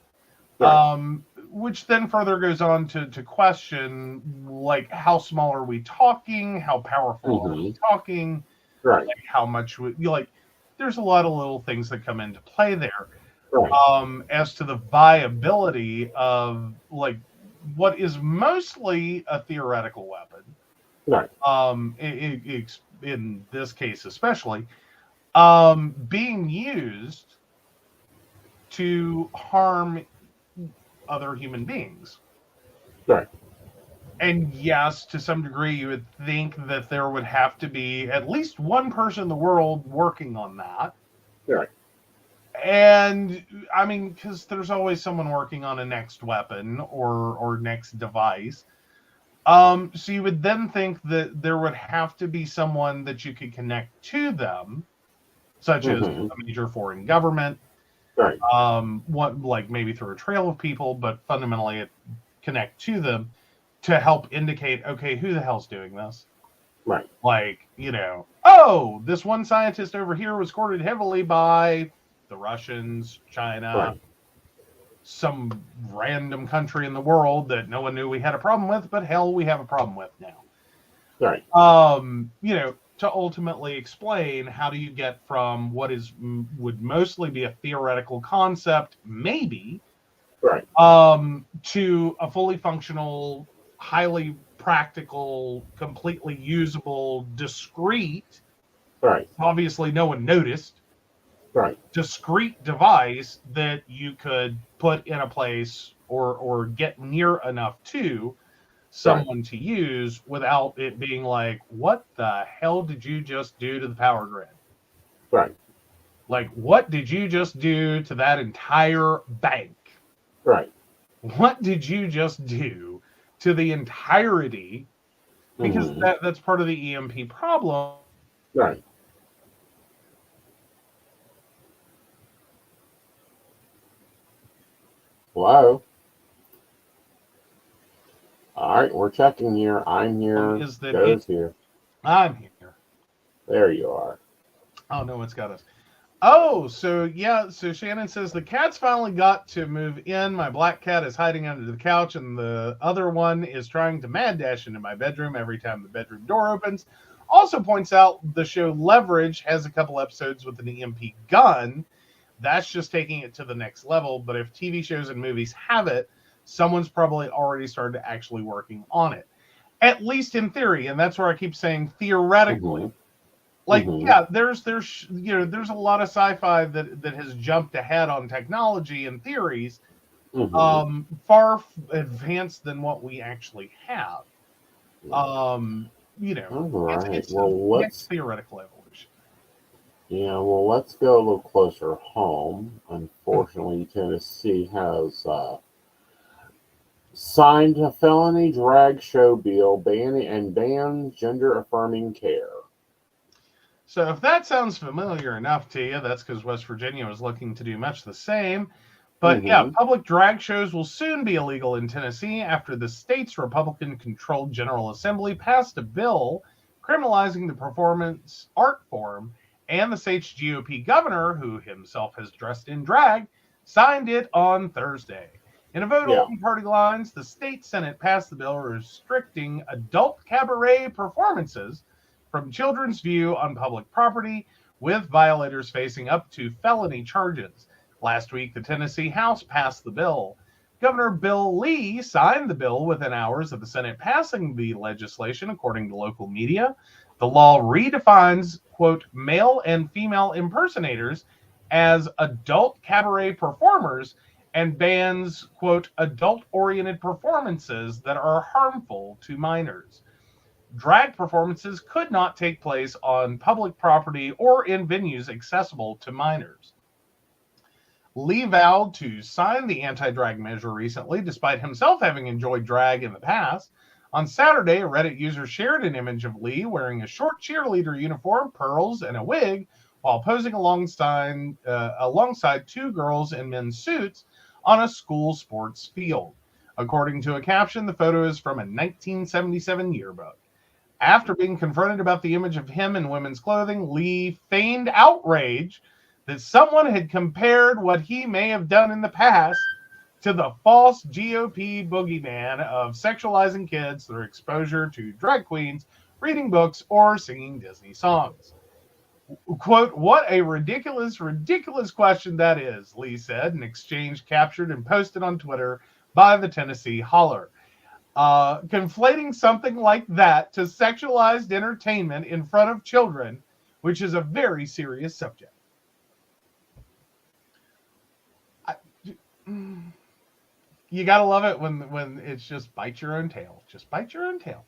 Right. Which then further goes on to question, how small are we talking? How powerful are we talking? Right. How much there's a lot of little things that come into play there. Right. as to the viability of like what is mostly a theoretical weapon. Right. In this case especially, being used to harm other human beings. Right. And yes, to some degree, you would think that there would have to be at least one person in the world working on that. Right. And I mean, because there's always someone working on a next weapon or next device. So you would then think that there would have to be someone that you could connect to them, such as Mm-hmm. a major foreign government, Right. what like maybe through a trail of people, but fundamentally it connect to them to help indicate, okay, who the hell's doing this? Right. Like, oh, this one scientist over here was courted heavily by the Russians, China, Right. some random country in the world that no one knew we had a problem with, but hell, we have a problem with now. Right. To ultimately explain how do you get from what would mostly be a theoretical concept, maybe, Right. to a fully functional, highly practical, completely usable, discrete, Right. obviously no one noticed, Right. discrete device that you could put in a place or get near enough to someone to use without it being like, what the hell did you just do to the power grid? Right. Like, what did you just do to that entire bank? Right. What did you just do to the entirety? Because Mm-hmm. that's part of the EMP problem. Right. Hello. All right, we're checking here. I'm here. Is that Joe's here. I'm here. There you are. Oh no, it's got us. Oh, so yeah, so Shannon says the cats finally got to move in. My black cat is hiding under the couch, and the other one is trying to mad dash into my bedroom every time the bedroom door opens. Also points out the show Leverage has a couple episodes with an EMP gun. That's just taking it to the next level. But if TV shows and movies have it, someone's probably already started actually working on it. At least in theory, and that's where I keep saying theoretically. Mm-hmm. Like, Mm-hmm. yeah, there's a lot of sci-fi that has jumped ahead on technology and theories, Mm-hmm. far advanced than what we actually have. All right. It's Well, the next theoretical evolution. let's go a little closer home. Unfortunately, Tennessee has signed a felony drag show bill bans gender-affirming care. So if that sounds familiar enough to you, that's because West Virginia was looking to do much the same. But yeah, Mm-hmm. public drag shows will soon be illegal in Tennessee after the state's Republican-controlled General Assembly passed a bill criminalizing the performance art form, and the state's GOP governor, who himself has dressed in drag, signed it on Thursday. In a vote Yeah. along party lines, the state Senate passed the bill restricting adult cabaret performances from children's view on public property, with violators facing up to felony charges. Last week, the Tennessee House passed the bill. Governor Bill Lee signed the bill within hours of the Senate passing the legislation, according to local media. The law redefines, quote, male and female impersonators as adult cabaret performers and bans, quote, adult-oriented performances that are harmful to minors. Drag performances could not take place on public property or in venues accessible to minors. Lee vowed to sign the anti-drag measure recently, despite himself having enjoyed drag in the past. On Saturday, a Reddit user shared an image of Lee wearing a short cheerleader uniform, pearls, and a wig, while posing alongside two girls in men's suits on a school sports field. According to a caption, the photo is from a 1977 yearbook. After being confronted about the image of him in women's clothing, Lee feigned outrage that someone had compared what he may have done in the past to the false GOP boogeyman of sexualizing kids through exposure to drag queens, reading books, or singing Disney songs. Quote, "What a ridiculous, ridiculous question that is," Lee said, an exchange captured and posted on Twitter by the Tennessee Holler. Conflating something like that to sexualized entertainment in front of children, which is a very serious subject. You gotta love it when it's just bite your own tail. Just bite your own tail.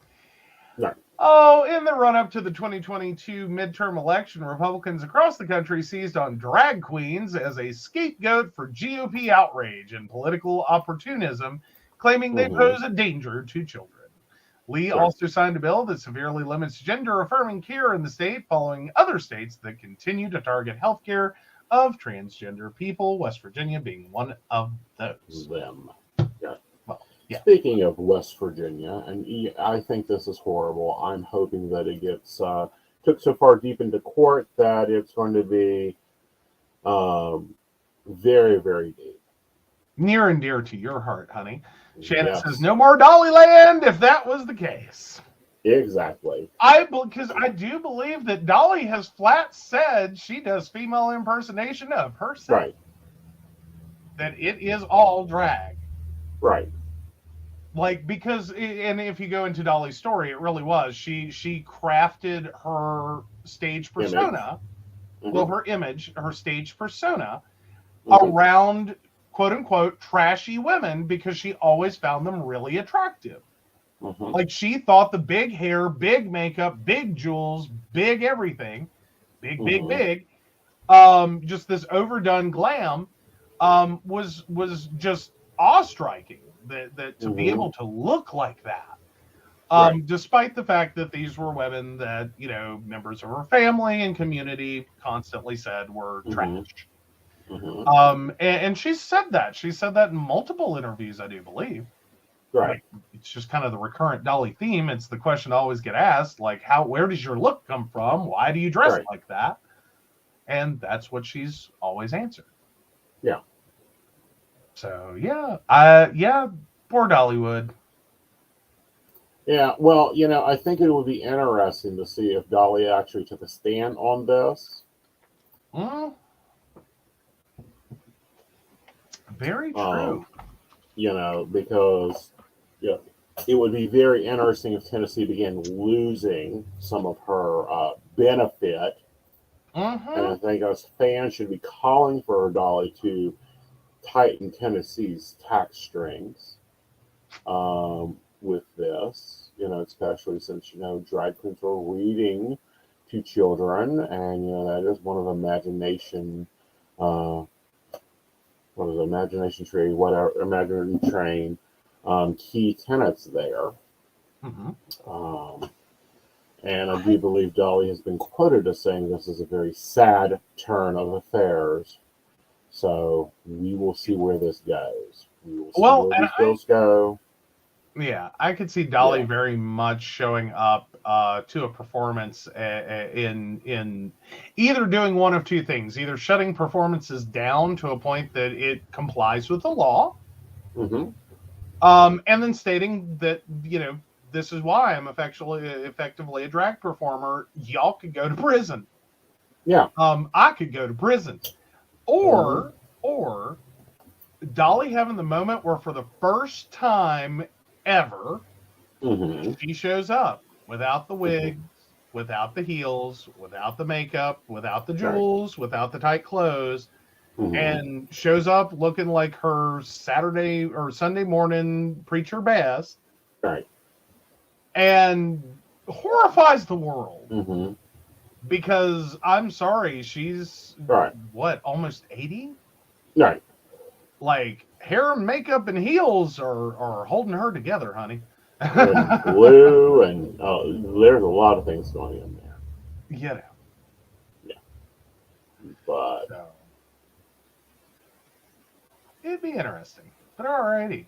Right. Oh, in the run-up to the 2022 midterm election, Republicans across the country seized on drag queens as a scapegoat for GOP outrage and political opportunism, claiming they pose a danger to children. Lee also signed a bill that severely limits gender-affirming care in the state, following other states that continue to target health care of transgender people, West Virginia being one of those. Them. Yeah. Well, yeah. Speaking of West Virginia, and I think this is horrible. I'm hoping that it gets took so far deep into court that it's going to be very, very deep. Near and dear to your heart, honey. Shannon says, no more Dolly Land if that was the case. Exactly. Because I do believe that Dolly has flat said she does female impersonation of herself. Right. That it is all drag. Right. Like, because, and if you go into Dolly's story, it really was. She crafted her stage persona, her image, her stage persona around, quote unquote, trashy women because she always found them really attractive. Like, she thought the big hair, big makeup, big jewels, big everything, big, just this overdone glam, was just awe-striking. That to be able to look like that, despite the fact that these were women that, you know, members of her family and community constantly said were trash. And she said that. She said that in multiple interviews, I do believe. Right. Like, it's just kind of the recurrent Dolly theme. It's the question I always get asked, like, where does your look come from? Why do you dress like that? And that's what she's always answered. Yeah. So, yeah, poor Dollywood. Yeah, well, you know, I think it would be interesting to see if Dolly actually took a stand on this. Very true. You know, because it would be very interesting if Tennessee began losing some of her benefit. And I think us fans should be calling for Dolly to tighten Tennessee's tax strings with this, you know, especially since, you know, drag queens are reading to children, and, you know, that is one of Imagination Train key tenets there. And I do believe Dolly has been quoted as saying this is a very sad turn of affairs. So we will see where this goes. We will see where these bills go. Yeah, I could see Dolly very much showing up to a performance in either doing one of two things: either shutting performances down to a point that it complies with the law, and then stating that, you know, this is why I'm effectively a drag performer. Y'all could go to prison. Yeah. I could go to prison. Or Dolly having the moment where for the first time ever, she shows up without the wigs, without the heels, without the makeup, without the jewels, without the tight clothes, and shows up looking like her Saturday or Sunday morning preacher best. Right. And horrifies the world. Because I'm sorry, she's what, almost 80? Right. Like, hair and makeup and heels are holding her together, honey. And glue, and there's a lot of things going on there. You know. Yeah. But it'd be interesting. But alrighty.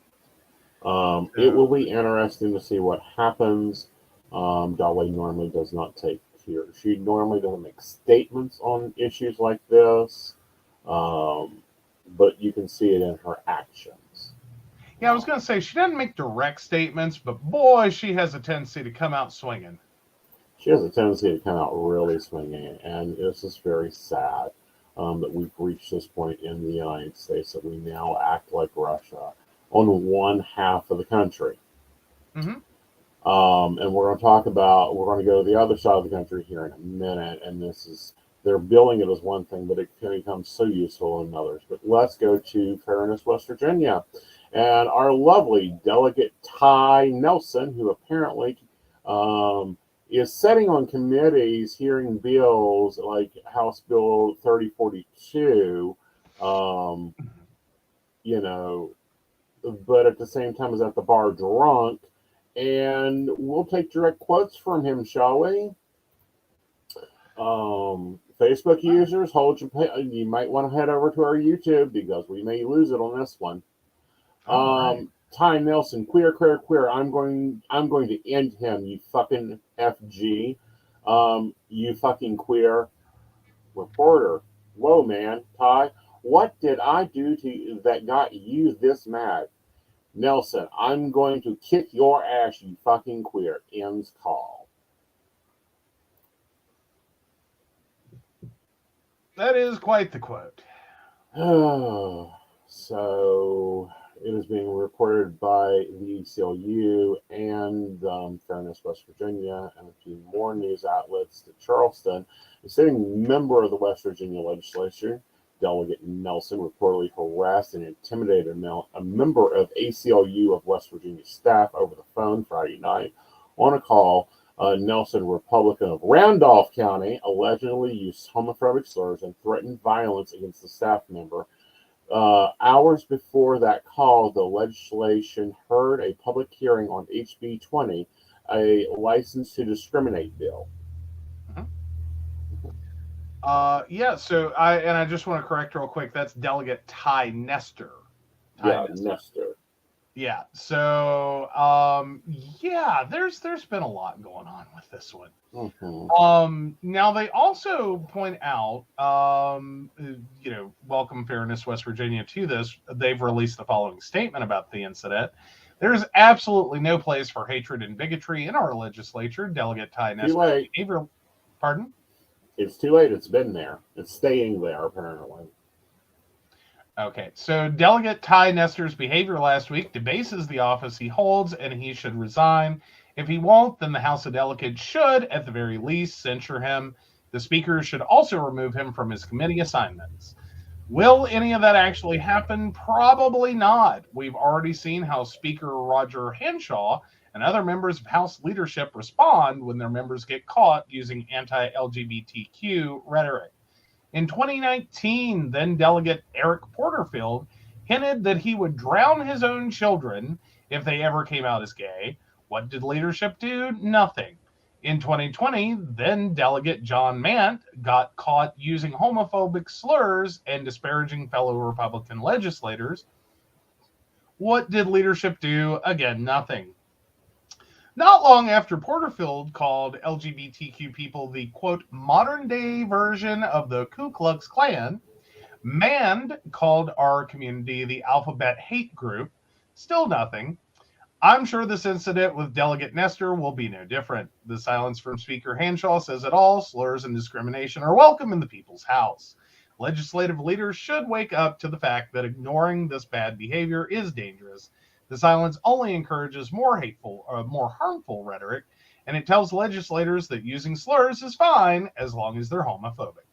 It will be interesting to see what happens. Dolly normally does not take here. She normally doesn't make statements on issues like this, but you can see it in her actions. Yeah, I was going to say, she doesn't make direct statements, but boy, she has a tendency to come out swinging. she has a tendency to come out really swinging, and it's just very sad that we've reached this point in the United States that we now act like Russia on one half of the country. Mm-hmm. And we're going to go to the other side of the country here in a minute, and they're billing it as one thing, but it can become so useful in others. But let's go to Fairness, West Virginia. And our lovely delegate Ty Nelson, who apparently is sitting on committees hearing bills like House Bill 3042, but at the same time is at the bar drunk. And we'll take direct quotes from him, shall we? Facebook users, you might want to head over to our YouTube because we may lose it on this one. Right. Ty Nelson, queer. I'm going to end him, you fucking FG. You fucking queer reporter. Whoa, man, Ty, what did I do to you that got you this mad? Nelson, I'm going to kick your ass, you fucking queer. Ends call. That is quite the quote. So it is being reported by the ACLU and Fairness West Virginia and a few more news outlets that Charleston, a sitting member of the West Virginia legislature, Delegate Nelson, reportedly harassed and intimidated a member of ACLU of West Virginia staff over the phone Friday night. On a call, Nelson, Republican of Randolph County, allegedly used homophobic slurs and threatened violence against the staff member. Hours before that call, the legislation heard a public hearing on HB 20, a license to discriminate bill. So I just want to correct real quick. That's Delegate Ty Nestor. Nestor. Yeah. So there's been a lot going on with this one. Mm-hmm. Now they also point out, welcome Fairness West Virginia to this. They've released the following statement about the incident. There's absolutely no place for hatred and bigotry in our legislature. Delegate Ty Nestor. Pardon? It's too late. It's been there. It's staying there, apparently. Okay, so Delegate Ty Nestor's behavior last week debases the office he holds, and he should resign. If he won't, then the House of Delegates should, at the very least, censure him. The Speaker should also remove him from his committee assignments. Will any of that actually happen? Probably not. We've already seen how Speaker Roger Henshaw and other members of House leadership respond when their members get caught using anti-LGBTQ rhetoric. In 2019, then Delegate Eric Porterfield hinted that he would drown his own children if they ever came out as gay. What did leadership do? Nothing. In 2020, then Delegate John Mant got caught using homophobic slurs and disparaging fellow Republican legislators. What did leadership do? Again, nothing. Not long after Porterfield called LGBTQ people the, quote, modern-day version of the Ku Klux Klan, Mand called our community the alphabet hate group. Still nothing. I'm sure this incident with Delegate Nestor will be no different. The silence from Speaker Henshaw says it all. Slurs and discrimination are welcome in the people's house. Legislative leaders should wake up to the fact that ignoring this bad behavior is dangerous. The silence only encourages more hateful or more harmful rhetoric, and it tells legislators that using slurs is fine as long as they're homophobic.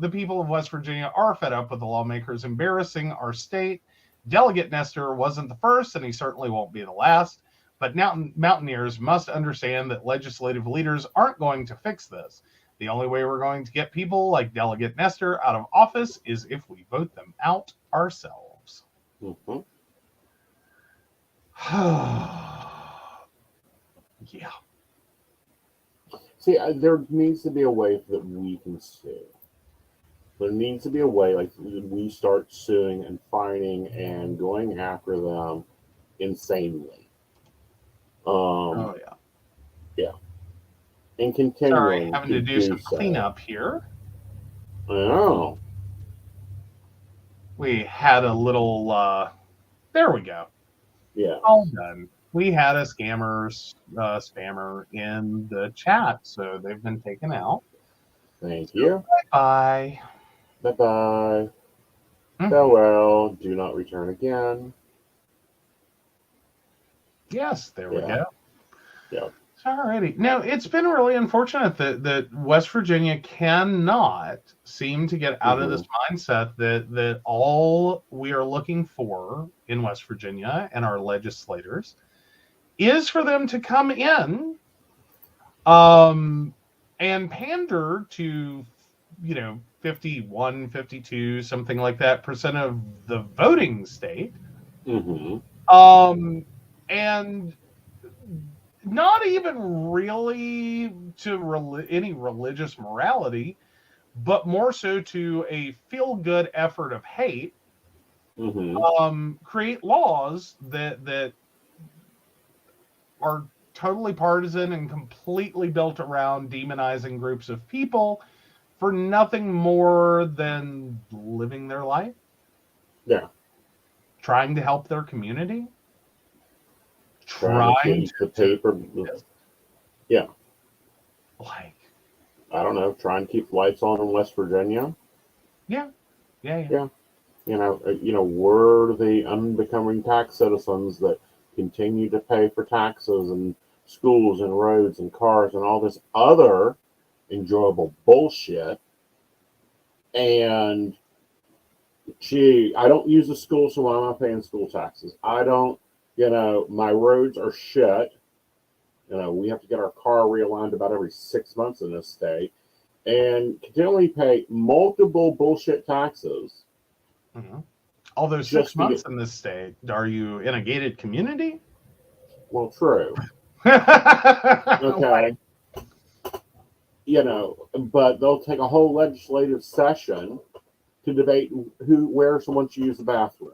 The people of West Virginia are fed up with the lawmakers embarrassing our state. Delegate Nestor wasn't the first, and he certainly won't be the last, but mountaineers must understand that legislative leaders aren't going to fix this. The only way we're going to get people like Delegate Nestor out of office is if we vote them out ourselves. Mm-hmm. Yeah. See, there needs to be a way that we can sue. There needs to be a way, like, we start suing and fighting and going after them insanely. Oh, yeah. Yeah. And continuing. Sorry, having to do some cleanup here. I know. We had a little, there we go. Yeah. All done. we had a spammer in the chat, so they've been taken out. Thank you. Bye. Bye-bye. Mhm. Farewell. Do not return again. Yes, there we Yeah. go. Yeah. Alrighty. Now, it's been really unfortunate that West Virginia cannot seem to get out of this mindset that all we are looking for in West Virginia and our legislators is for them to come in and pander to, 51, 52, something like that % of the voting state. And not even really to any religious morality, but more so to a feel-good effort of hate. Create laws that are totally partisan and completely built around demonizing groups of people for nothing more than living their life. Yeah. Trying to help their community. Trying to keep the paper. Yeah. Like, I don't know, trying to keep the lights on in West Virginia. Yeah. We're the unbecoming tax citizens that continue to pay for taxes and schools and roads and cars and all this other enjoyable bullshit. And gee, I don't use a school, so why am I paying school taxes? I don't, my roads are shit. We have to get our car realigned about every 6 months in this state and continually pay multiple bullshit taxes. Although 6 months in this state, are you in a gated community? Well, true. Okay. But they'll take a whole legislative session to debate where someone should use the bathroom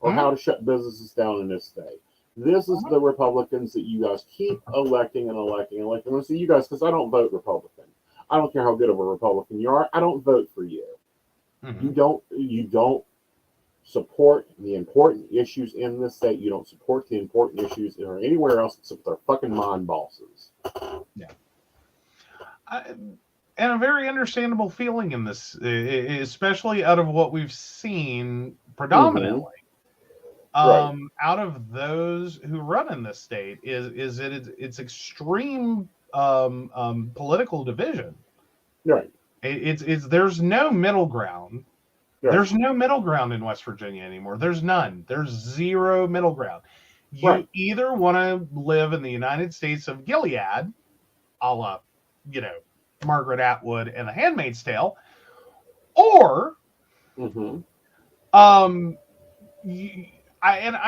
or how to shut businesses down in this state. This is the Republicans that you guys keep electing and electing and electing. I say you guys because I don't vote Republican. I don't care how good of a Republican you are. I don't vote for you. You don't support the important issues in this state. You don't support the important issues or anywhere else except their fucking mind bosses. Yeah. And a very understandable feeling in this, especially out of what we've seen predominantly. Out of those who run in this state is that it's extreme political division. Right. It's there's no middle ground. Right. There's no middle ground in West Virginia anymore. There's none. There's zero middle ground. You either want to live in the United States of Gilead, a la, Margaret Atwood and The Handmaid's Tale, or I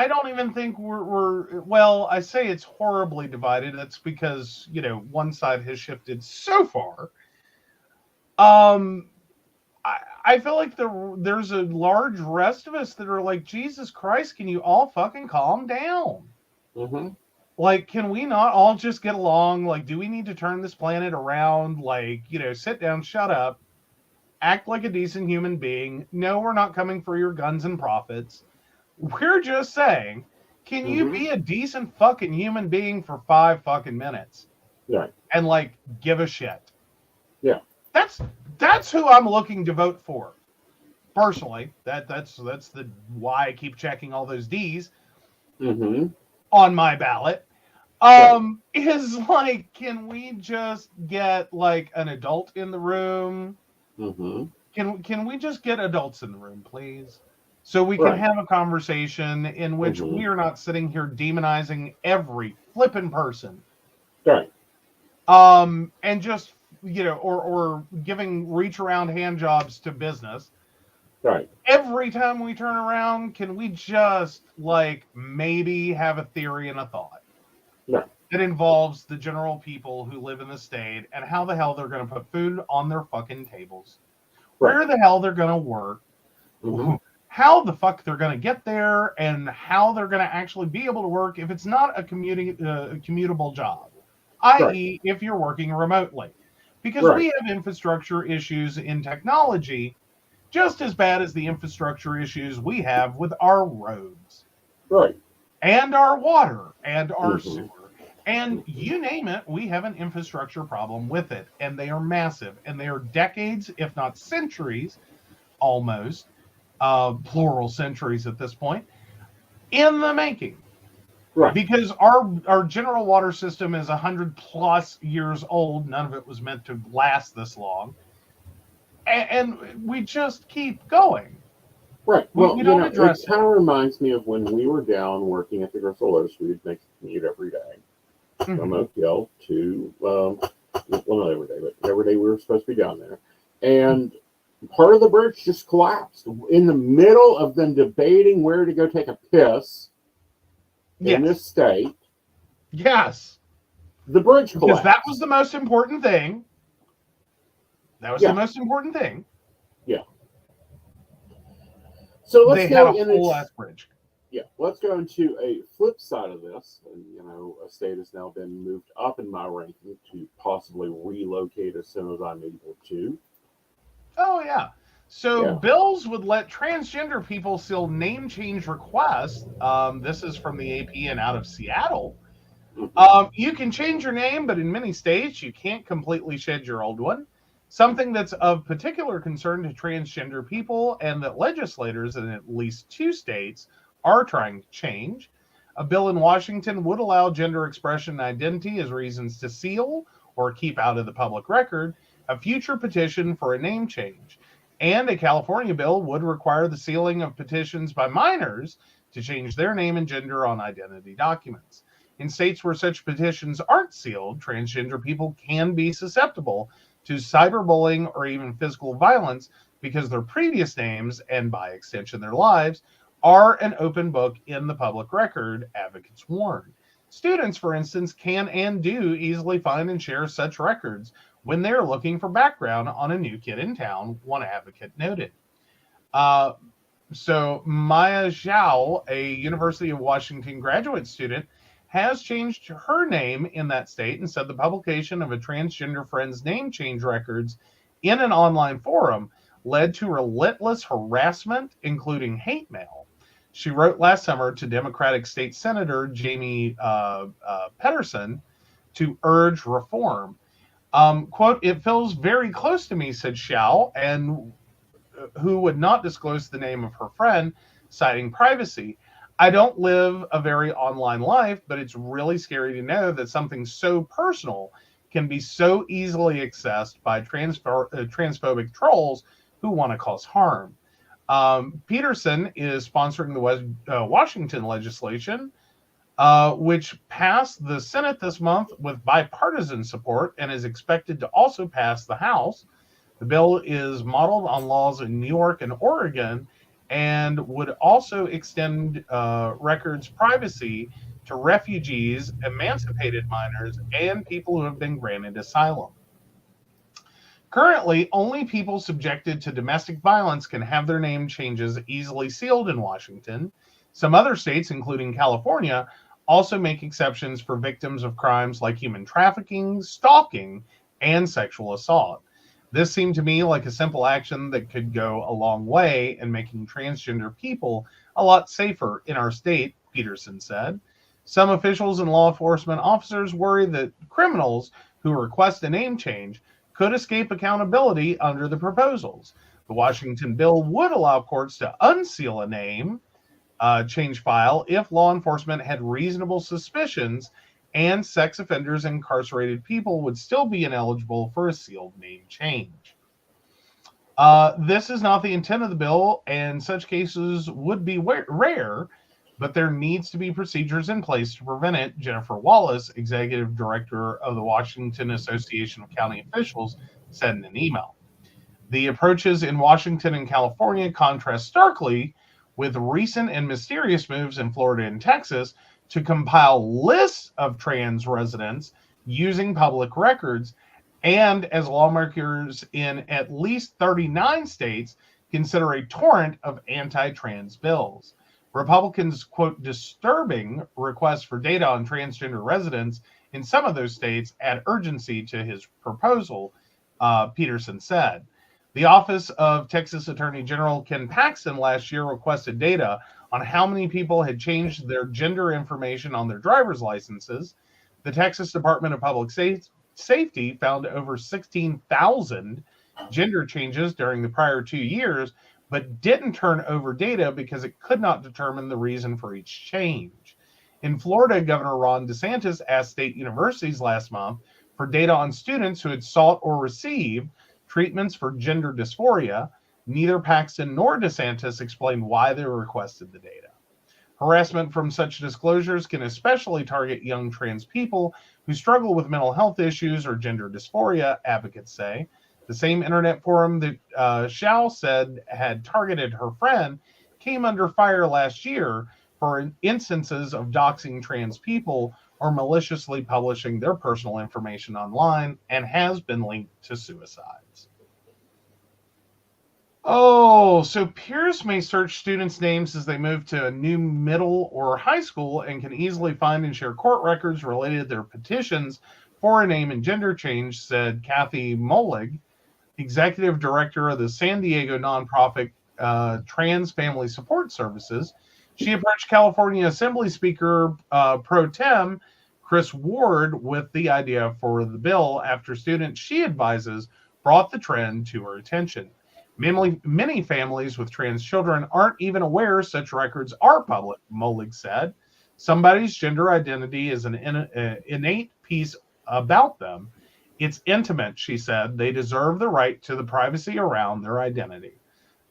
don't even think we're I say it's horribly divided. That's because, one side has shifted so far. I feel like there's a large rest of us that are like, Jesus Christ, can you all fucking calm down? Like, can we not all just get along? Like, do we need to turn this planet around? Like, sit down, shut up, act like a decent human being. No, we're not coming for your guns and profits. We're just saying, can you be a decent fucking human being for 5 fucking minutes? Yeah. And like, give a shit. Yeah. That's who I'm looking to vote for. Personally, that's the why I keep checking all those D's on my ballot. Is like, can we just get like an adult in the room? Can we just get adults in the room, please? So we can have a conversation in which we are not sitting here demonizing every flippin' person. Right. And just, or giving reach around hand jobs to business. Right. Every time we turn around, can we just like maybe have a theory and a thought that involves the general people who live in the state and how the hell they're going to put food on their fucking tables, where the hell they're going to work, how the fuck they're going to get there, and how they're going to actually be able to work if it's not a commutable job, i.e. if you're working remotely. Because we have infrastructure issues in technology just as bad as the infrastructure issues we have with our roads. Right. and our water and our Mhm. sewer. And you name it, we have an infrastructure problem with it. And they are massive. And they are decades, if not centuries, almost, plural centuries at this point, in the making. Right. Because our general water system is 100 plus years old. None of it was meant to last this long. And we just keep going. Right. Well, We don't it address kind of reminds me of when we were down working at the Crystal Lotus. We would make the commute every day from Mhm. Oak Hill to, well, not every day, but every day we were supposed to be down there. And part of the bridge just collapsed in the middle of them debating where to go take a piss in this state. Yes. The bridge collapsed. Because that was the most important thing. That was the most important thing. Yeah. So let's they go had a whole ass bridge. Yeah, let's go into a flip side of this. And, a state has now been moved up in my ranking to possibly relocate as soon as I'm able to. Oh, yeah. So bills would let transgender people seal name change requests. This is from the AP and out of Seattle. You can change your name, but in many states, you can't completely shed your old one. Something that's of particular concern to transgender people and that legislators in at least 2 states are trying to change. A bill in Washington would allow gender expression and identity as reasons to seal or keep out of the public record a future petition for a name change. And a California bill would require the sealing of petitions by minors to change their name and gender on identity documents. In states where such petitions aren't sealed, transgender people can be susceptible to cyberbullying or even physical violence because their previous names, and by extension their lives, are an open book in the public record, advocates warn. Students, for instance, can and do easily find and share such records when they're looking for background on a new kid in town, one advocate noted. So Maya Zhao, a University of Washington graduate student, has changed her name in that state and said the publication of a transgender friend's name change records in an online forum led to relentless harassment, including hate mail. She wrote last summer to Democratic State Senator Jamie Pedersen to urge reform. Quote, "It feels very close to me," said Zhao, and who would not disclose the name of her friend, citing privacy. "I don't live a very online life, but it's really scary to know that something so personal can be so easily accessed by transphobic trolls who want to cause harm." Peterson is sponsoring the Washington legislation, which passed the Senate this month with bipartisan support and is expected to also pass the House. The bill is modeled on laws in New York and Oregon and would also extend records privacy to refugees, emancipated minors, and people who have been granted asylum. Currently, only people subjected to domestic violence can have their name changes easily sealed in Washington. Some other states, including California, also make exceptions for victims of crimes like human trafficking, stalking, and sexual assault. This seemed to me like a simple action that could go a long way in making transgender people a lot safer in our state, Peterson said. Some officials and law enforcement officers worry that criminals who request a name change could escape accountability under the proposals. The Washington bill would allow courts to unseal a name change file if law enforcement had reasonable suspicions, and sex offenders and incarcerated people would still be ineligible for a sealed name change. This is not the intent of the bill, and such cases would be rare, but there needs to be procedures in place to prevent it, Jennifer Wallace, executive director of the Washington Association of County Officials, said in an email. The approaches in Washington and California contrast starkly with recent and mysterious moves in Florida and Texas to compile lists of trans residents using public records, and as lawmakers in at least 39 states consider a torrent of anti-trans bills. Republicans, quote, disturbing requests for data on transgender residents in some of those states add urgency to his proposal, Peterson said. The Office of Texas Attorney General Ken Paxton last year requested data on how many people had changed their gender information on their driver's licenses. The Texas Department of Public Safety found over 16,000 gender changes during the prior 2 years, but didn't turn over data because it could not determine the reason for each change. In Florida, Governor Ron DeSantis asked state universities last month for data on students who had sought or received treatments for gender dysphoria. Neither Paxton nor DeSantis explained why they requested the data. Harassment from such disclosures can especially target young trans people who struggle with mental health issues or gender dysphoria, advocates say. The same internet forum that Xiao said had targeted her friend came under fire last year for instances of doxing trans people or maliciously publishing their personal information online, and has been linked to suicides. Oh, so peers may search students' names as they move to a new middle or high school and can easily find and share court records related to their petitions for a name and gender change, said Kathy Molig, executive director of the San Diego nonprofit Trans Family Support Services. She approached California Assembly Speaker Pro Tem Chris Ward with the idea for the bill after students she advises brought the trend to her attention. Many families with trans children aren't even aware such records are public, Molig said. Somebody's gender identity is an innate piece about them. It's intimate, she said. They deserve the right to the privacy around their identity.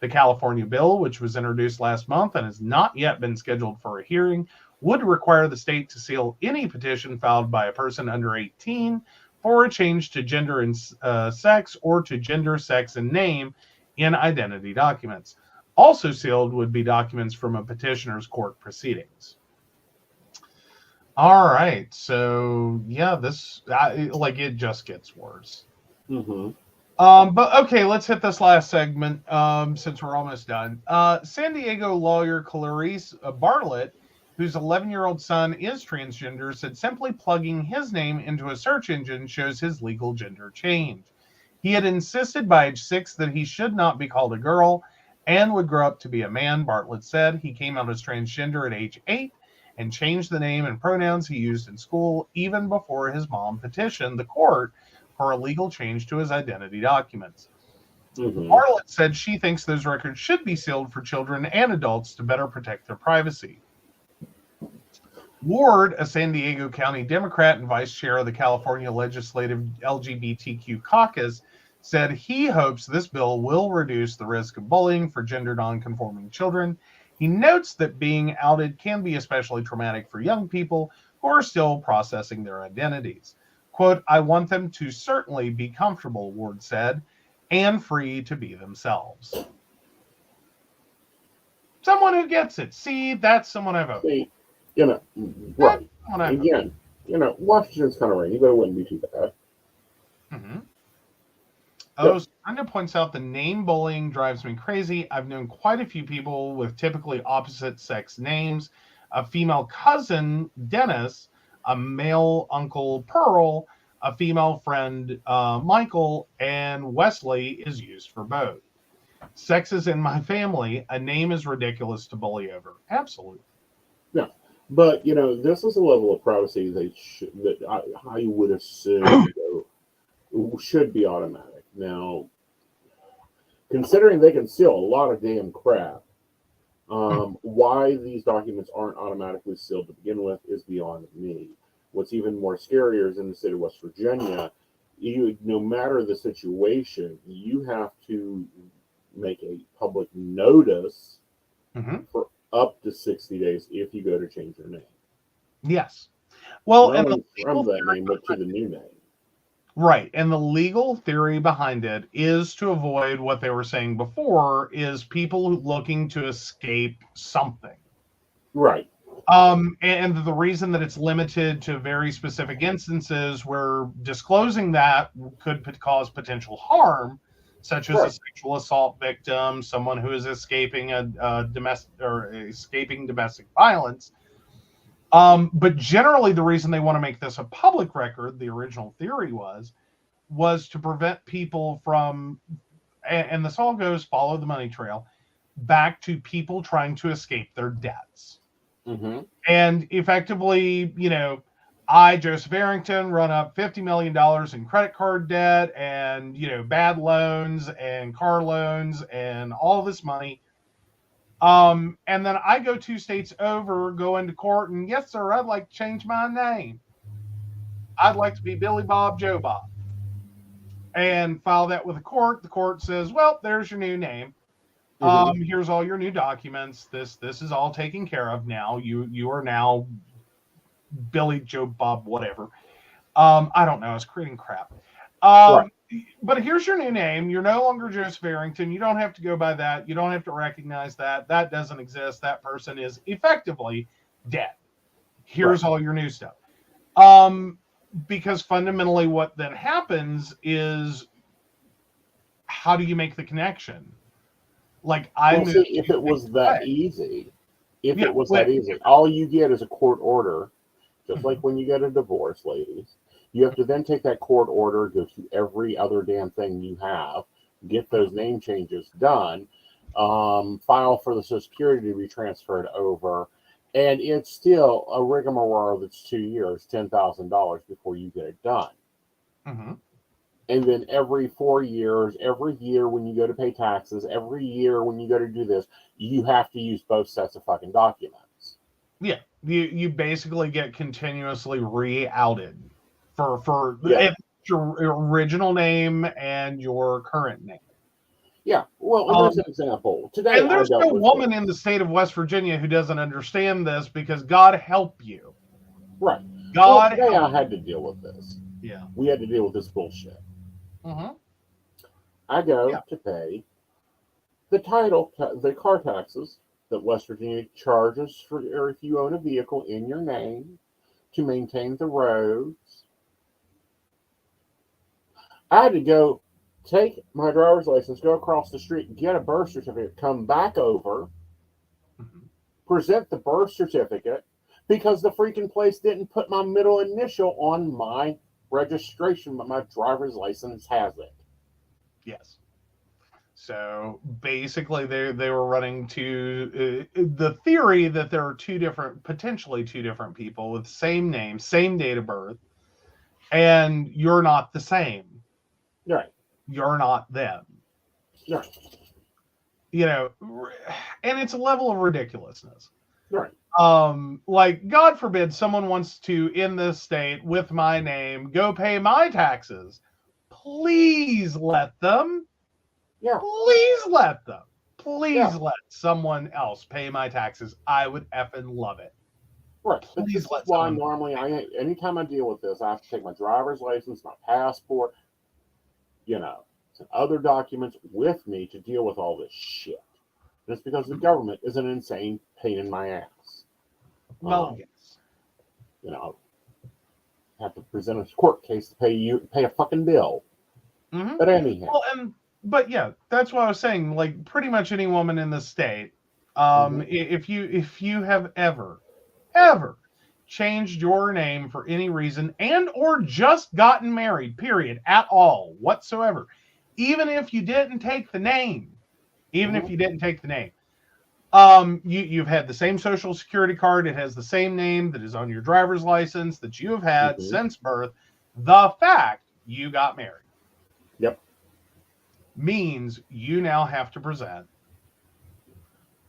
The California bill, which was introduced last month and has not yet been scheduled for a hearing, would require the state to seal any petition filed by a person under 18 for a change to gender and sex or to gender, sex, and name in identity documents. Also sealed would be documents from a petitioner's court proceedings. All right, so yeah, this it just gets worse. Mm-hmm. But okay, let's hit this last segment since we're almost done. San Diego lawyer Clarice Bartlett, whose 11-year-old son is transgender, said simply plugging his name into a search engine shows his legal gender change. He had insisted by age 6 that he should not be called a girl and would grow up to be a man, Bartlett said. He came out as transgender at age 8 and changed the name and pronouns he used in school even before his mom petitioned the court for a legal change to his identity documents. Mm-hmm. Bartlett said she thinks those records should be sealed for children and adults to better protect their privacy. Ward, a San Diego County Democrat and vice chair of the California Legislative LGBTQ Caucus, said he hopes this bill will reduce the risk of bullying for gender nonconforming children. He notes that being outed can be especially traumatic for young people who are still processing their identities. Quote, I want them to certainly be comfortable, Ward said, and free to be themselves. Someone who gets it. See, that's someone I vote. See, right. Again, Washington's kind of rainy, but it wouldn't be too bad. Mm-hmm. Oh, Sonia points out the name bullying drives me crazy. I've known quite a few people with typically opposite sex names. A female cousin, Dennis, a male uncle, Pearl, a female friend, Michael, and Wesley is used for both. Sex is in my family. A name is ridiculous to bully over. Absolutely. Yeah. But, this is a level of privacy that I would assume should be automatic. Now, considering they can seal a lot of damn crap, why these documents aren't automatically sealed to begin with is beyond me. What's even more scarier is in the state of West Virginia, no matter the situation, you have to make a public notice for up to 60 days if you go to change your name. Yes. Well, not only from that name, but to the new name. Right. And the legal theory behind it is to avoid what they were saying before, is people looking to escape something. Right. And the reason that it's limited to very specific instances where disclosing that could cause potential harm, such as a sexual assault victim, someone who is escaping escaping domestic violence. But generally, the reason they want to make this a public record, the original theory was to prevent people from and this all goes, follow the money trail, back to people trying to escape their debts. Mm-hmm. And effectively, I, Joseph Arrington, run up $50 million in credit card debt and, bad loans and car loans and all this money. And then I go 2 states over, go into court, and yes, sir, I'd like to change my name. I'd like to be Billy Bob Joe Bob. And file that with the court. The court says, well, there's your new name. Here's all your new documents. This is all taken care of now. You are now Billy Joe Bob whatever. I don't know. I was creating crap. Right. But here's your new name. You're no longer Joseph Arrington. You don't have to go by that. You don't have to recognize that. That doesn't exist. That person is effectively dead. Here's all your new stuff. Because fundamentally what then happens is, how do you make the connection? Like, if it was that easy, all you get is a court order, just like when you get a divorce, ladies. You have to then take that court order, go to every other damn thing you have, get those name changes done, file for the Social Security to be transferred over, and it's still a rigmarole that's 2 years, $10,000 before you get it done. Mm-hmm. And then every 4 years, every year when you go to pay taxes, every year when you go to do this, you have to use both sets of fucking documents. Yeah, you basically get continuously re-outed for your original name and your current name. Yeah, well, there's an example. Today, and there's no woman in the state of West Virginia who doesn't understand this, because God help you. Right. God today help I had to deal with this. Yeah. We had to deal with this bullshit. Mm-hmm. I go to pay the the car taxes that West Virginia charges for, or if you own a vehicle in your name, to maintain the roads. I had to go take my driver's license, go across the street, get a birth certificate, come back over, present the birth certificate, because the freaking place didn't put my middle initial on my registration, but my driver's license has it. Yes. So basically, they were running to the theory that there are potentially two different people with same name, same date of birth, and you're not the same. Right. You're not them. Right. And it's a level of ridiculousness. Right. Like, God forbid someone wants to, in this state, with my name, go pay my taxes. Please let them. Yeah. Please let them. Please let someone else pay my taxes. I would effing love it. Right. Please let why normally anytime I deal with this, I have to take my driver's license, my passport, some other documents with me to deal with all this shit. Just because the government is an insane pain in my ass. Well, yes. Have to present a court case to pay a fucking bill. Mm-hmm. But anyhow. Well, but yeah, that's what I was saying. Like, pretty much any woman in the state, if you have ever changed your name for any reason, and or just gotten married, period, at all, whatsoever, even if you didn't take the name, you've had the same social security card, it has the same name that is on your driver's license that you have had since birth, the fact you got married. Yep. Means you now have to present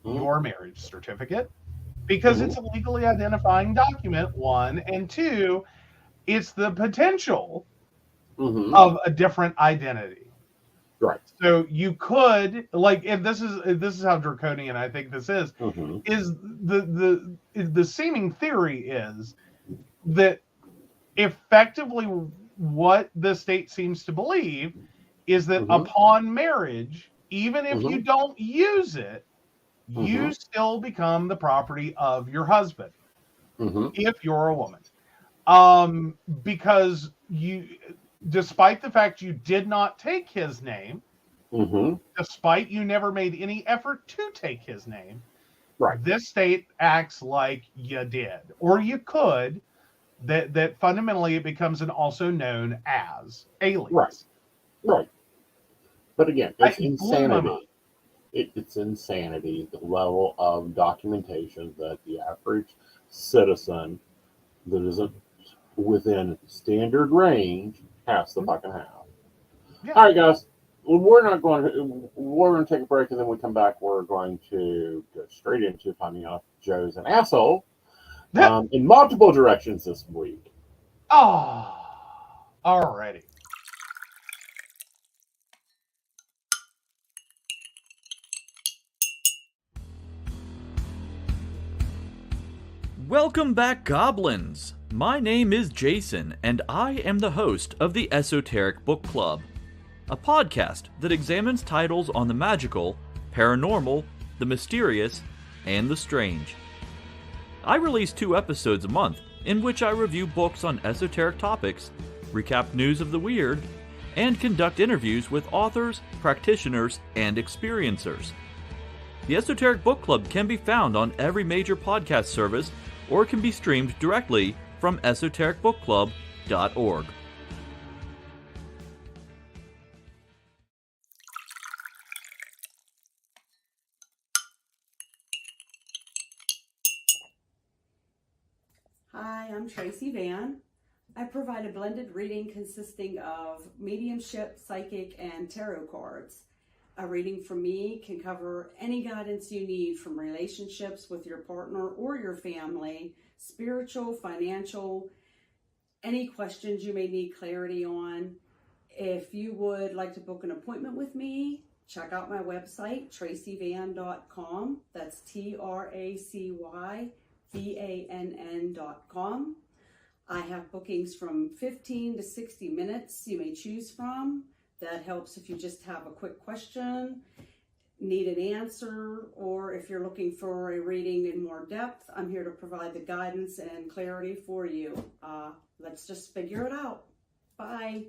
your marriage certificate, because it's a legally identifying document, one, and two, it's the potential of a different identity. Right. So you could, like, and this is how draconian I think this is the seeming theory is that effectively what the state seems to believe is that upon marriage, even if you don't use it, you still become the property of your husband if you're a woman. Because despite the fact you did not take his name, despite you never made any effort to take his name, this state acts like you did, or you could, that fundamentally it becomes an also known as alias. Right. But again, it's It blew my mind. insanity. It's insanity, the level of documentation that the average citizen that isn't within standard range has to fucking have. Yeah. All right, guys. We're going to take a break, and then we come back. We're going to go straight into finding out if Joe's an asshole in multiple directions this week. Oh, alrighty. Welcome back, Goblins! My name is Jason, and I am the host of the Esoteric Book Club, a podcast that examines titles on the magical, paranormal, the mysterious, and the strange. I release 2 episodes a month, in which I review books on esoteric topics, recap news of the weird, and conduct interviews with authors, practitioners, and experiencers. The Esoteric Book Club can be found on every major podcast service, or can be streamed directly from esotericbookclub.org. Hi, I'm Tracy Van. I provide a blended reading consisting of mediumship, psychic, and tarot cards. A reading from me can cover any guidance you need from relationships with your partner or your family, spiritual, financial, any questions you may need clarity on. If you would like to book an appointment with me, check out my website, tracyvann.com. That's TracyVann.com. I have bookings from 15 to 60 minutes you may choose from. That helps if you just have a quick question, need an answer, or if you're looking for a reading in more depth, I'm here to provide the guidance and clarity for you. Let's just figure it out. Bye.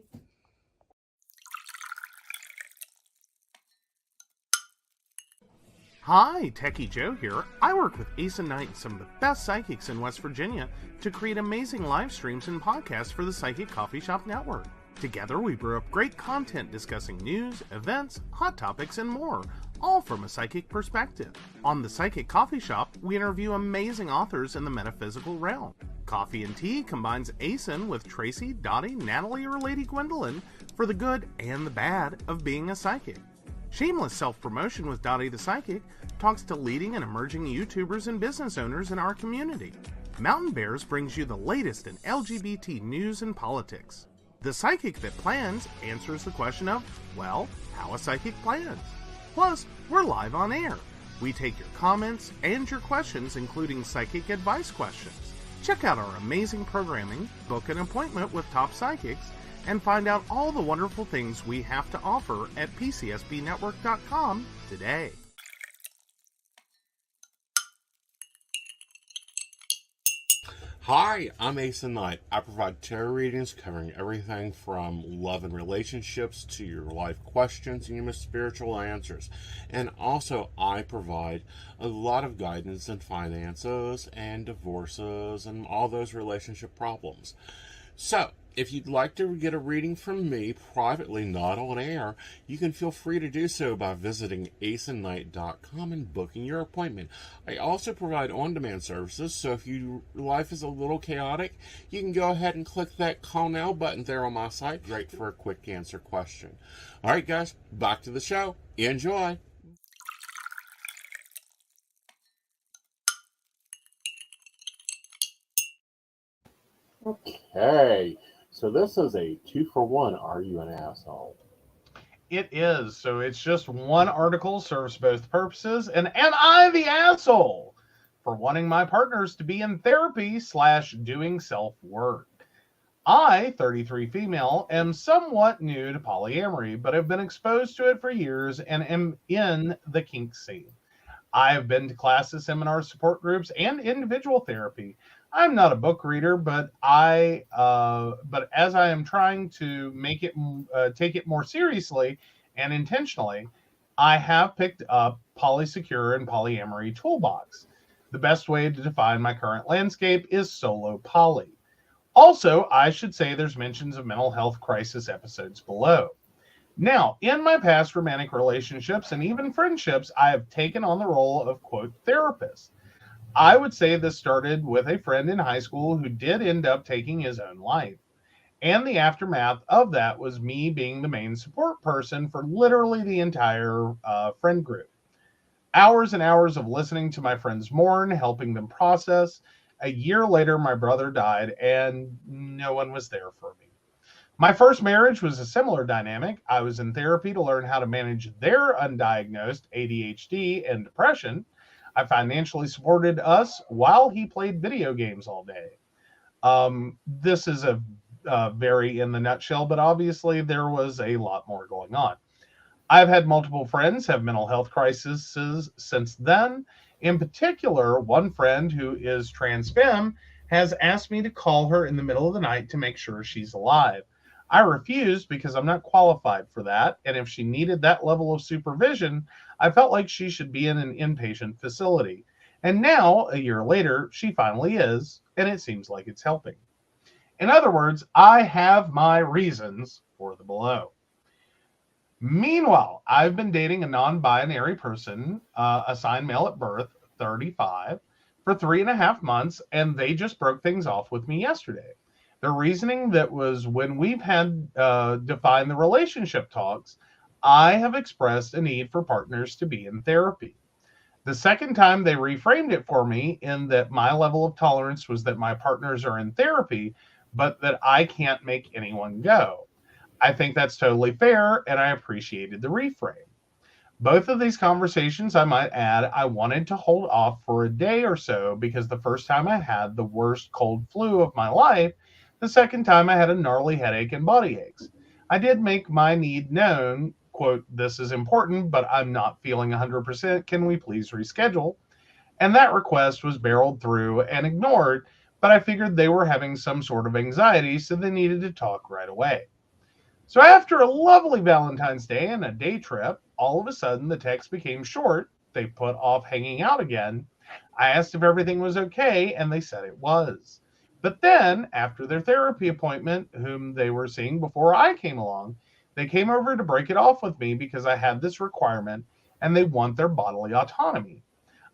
Hi, Techie Joe here. I work with Aeson Knight, some of the best psychics in West Virginia, to create amazing live streams and podcasts for the Psychic Coffee Shop Network. Together, we brew up great content discussing news, events, hot topics, and more, all from a psychic perspective. On the Psychic Coffee Shop, we interview amazing authors in the metaphysical realm. Coffee and Tea combines Aeson with Tracy, Dottie, Natalie, or Lady Gwendolyn for the good and the bad of being a psychic. Shameless Self-Promotion with Dottie the Psychic talks to leading and emerging YouTubers and business owners in our community. Mountain Bears brings you the latest in LGBT news and politics. The Psychic That Plans answers the question of, well, how a psychic plans. Plus, we're live on air. We take your comments and your questions, including psychic advice questions. Check out our amazing programming, book an appointment with top psychics, and find out all the wonderful things we have to offer at pcsbnetwork.com today. Hi, I'm Aeson Knight. I provide tarot readings covering everything from love and relationships to your life questions and your most spiritual answers. And also, I provide a lot of guidance in finances and divorces and all those relationship problems. So, if you'd like to get a reading from me privately, not on air, you can feel free to do so by visiting aesonnight.com and booking your appointment. I also provide on-demand services, so if your life is a little chaotic, you can go ahead and click that call now button there on my site. Great for a quick answer question. All right, guys, back to the show. Enjoy. Okay. So this is a 2-for-1. Are you an asshole? It is. So it's just one article, serves both purposes. And am I the asshole for wanting my partners to be in therapy / doing self-work? I, 33 female, am somewhat new to polyamory, but have been exposed to it for years and am in the kink scene. I have been to classes, seminars, support groups, and individual therapy. I'm not a book reader, but as I am trying to make it take it more seriously and intentionally, I have picked up Polysecure and Polyamory Toolbox. The best way to define my current landscape is solo poly. Also, I should say there's mentions of mental health crisis episodes below. Now, in my past romantic relationships and even friendships, I have taken on the role of, quote, therapist. I would say this started with a friend in high school who did end up taking his own life. And the aftermath of that was me being the main support person for literally the entire friend group. Hours and hours of listening to my friends mourn, helping them process. A year later, my brother died, and no one was there for me. My first marriage was a similar dynamic. I was in therapy to learn how to manage their undiagnosed ADHD and depression. I financially supported us while he played video games all day. This is a very in the nutshell, but obviously there was a lot more going on. I've had multiple friends have mental health crises since then. In particular, one friend who is trans femme has asked me to call her in the middle of the night to make sure she's alive. I refused because I'm not qualified for that, and if she needed that level of supervision, I felt like she should be in an inpatient facility. And now, a year later, she finally is, and it seems like it's helping. In other words, I have my reasons for the below. Meanwhile, I've been dating a non-binary person, assigned male at birth, 35, for 3.5 months, and they just broke things off with me yesterday. Their reasoning that was when we've had defined the relationship talks, I have expressed a need for partners to be in therapy. The second time they reframed it for me in that my level of tolerance was that my partners are in therapy, but that I can't make anyone go. I think that's totally fair, and I appreciated the reframe. Both of these conversations, I might add, I wanted to hold off for a day or so because the first time I had the worst cold flu of my life, the second time I had a gnarly headache and body aches. I did make my need known, quote, this is important, but I'm not feeling 100%. Can we please reschedule? And that request was barreled through and ignored, but I figured they were having some sort of anxiety, so they needed to talk right away. So after a lovely Valentine's Day and a day trip, all of a sudden the text became short. They put off hanging out again. I asked if everything was okay, and they said it was. But then, after their therapy appointment, whom they were seeing before I came along, they came over to break it off with me because I had this requirement and they want their bodily autonomy.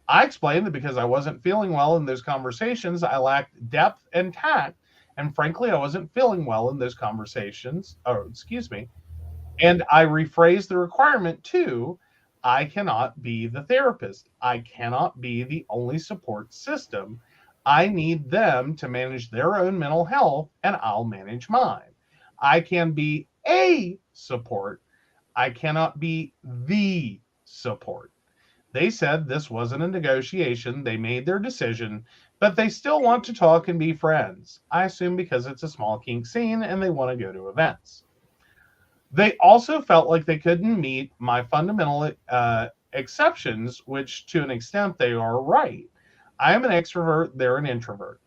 I explained that because I wasn't feeling well in those conversations, I lacked depth and tact. And frankly, I wasn't feeling well in those conversations. And I rephrased the requirement to, I cannot be the therapist. I cannot be the only support system. I need them to manage their own mental health, and I'll manage mine. I can be a support. I cannot be the support. They said this wasn't a negotiation. They made their decision, but they still want to talk and be friends. I assume because it's a small kink scene and they want to go to events. They also felt like they couldn't meet my fundamental exceptions, which to an extent they are right. I am an extrovert, they're an introvert.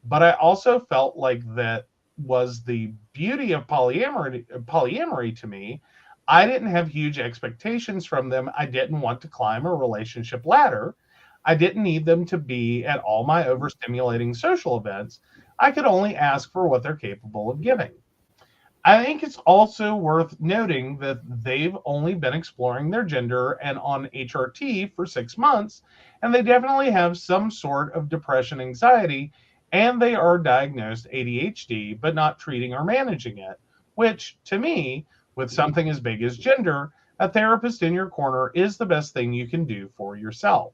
But I also felt like that was the beauty of polyamory to me. I didn't have huge expectations from them. I didn't want to climb a relationship ladder. I didn't need them to be at all my overstimulating social events. I could only ask for what they're capable of giving. I think it's also worth noting that they've only been exploring their gender and on HRT for 6 months, and they definitely have some sort of depression, anxiety, and they are diagnosed ADHD, but not treating or managing it, which to me, with something as big as gender, a therapist in your corner is the best thing you can do for yourself.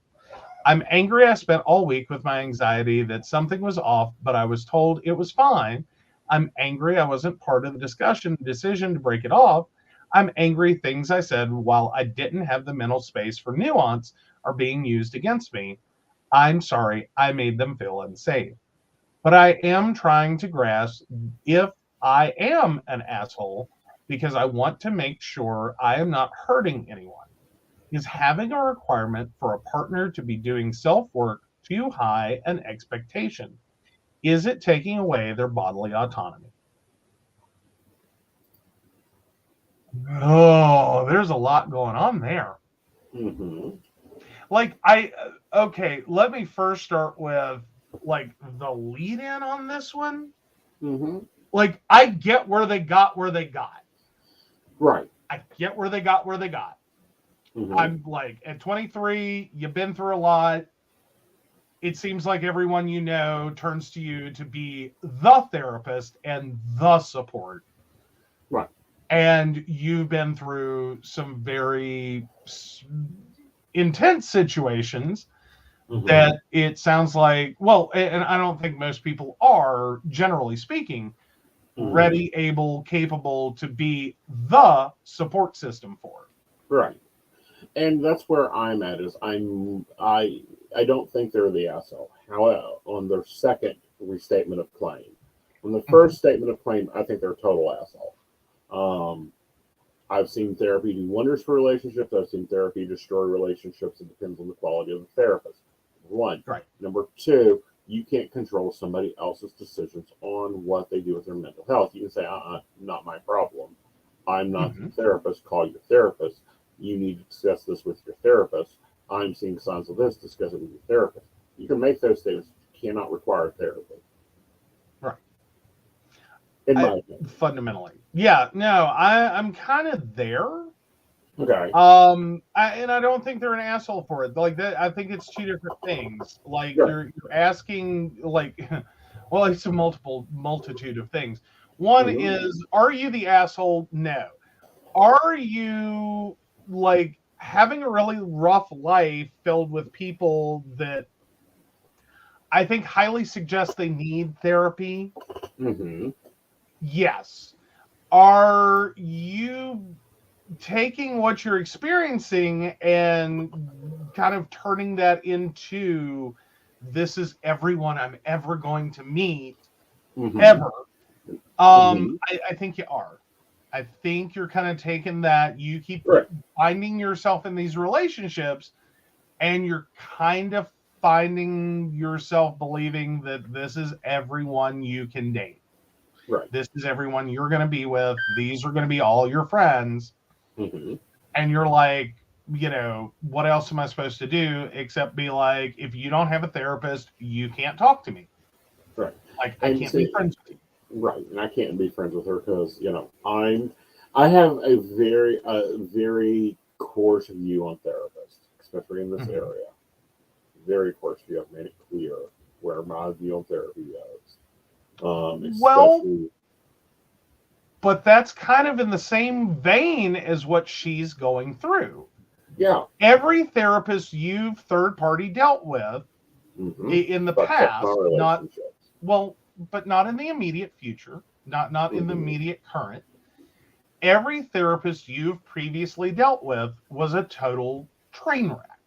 I'm angry I spent all week with my anxiety that something was off, but I was told it was fine. I'm angry I wasn't part of the decision to break it off. I'm angry things I said while I didn't have the mental space for nuance are being used against me. I'm sorry I made them feel unsafe. But I am trying to grasp if I am an asshole because I want to make sure I am not hurting anyone. Is having a requirement for a partner to be doing self-work too high an expectation? Is it taking away their bodily autonomy? Oh, there's a lot going on there. Mm-hmm. Okay, let me first start with the lead in on this one. Mm-hmm. I get where they got. Right. I get where they got where they got. Mhm. I'm like, at 23, you've been through a lot. It seems like everyone you know turns to you to be the therapist and the support. Right. And you've been through some very intense situations Mhm. that it sounds like, well, and I don't think most people are, generally speaking, Mhm. ready, able, capable to be the support system for. Right. And that's where I'm at. Is I don't think they're the asshole. However, on their second restatement of claim, on the first statement of claim, I think they're a total asshole. I've seen therapy do wonders for relationships. I've seen therapy destroy relationships. It depends on the quality of the therapist. Number one. Right. Number two, you can't control somebody else's decisions on what they do with their mental health. You can say, not my problem. I'm not the therapist. Call your therapist. You need to discuss this with your therapist. I'm seeing signs of this. Discuss it with your therapist. You can make those statements. You cannot require therapy. Right. In my opinion. Fundamentally. Yeah, no, I'm kind of there. Okay. And I don't think they're an asshole for it. Like that, I think it's two different things. Like you're asking, like, well, it's a multitude of things. One is, are you the asshole? No. Are you like having a really rough life filled with people that I think highly suggest they need therapy? Mm-hmm. Yes. Are you taking what you're experiencing and kind of turning that into, this is everyone I'm ever going to meet, ever? I think you are. I think you're kind of taking that, you keep finding yourself in these relationships, and you're kind of finding yourself believing that this is everyone you can date. Right. This is everyone you're going to be with. These are going to be all your friends. And you're like, you know, what else am I supposed to do except be like, if you don't have a therapist, you can't talk to me. Right. Like, I can't be friends with you. Right. And I can't be friends with her because, you know, I have a very coarse view on therapists, especially in this area. Very coarse view. I've made it clear where my view on therapy goes. Well, but that's kind of in the same vein as what she's going through. Yeah. Every therapist you've third party dealt with in the past, but not in the immediate future, not in the immediate current. Every therapist you've previously dealt with was a total train wreck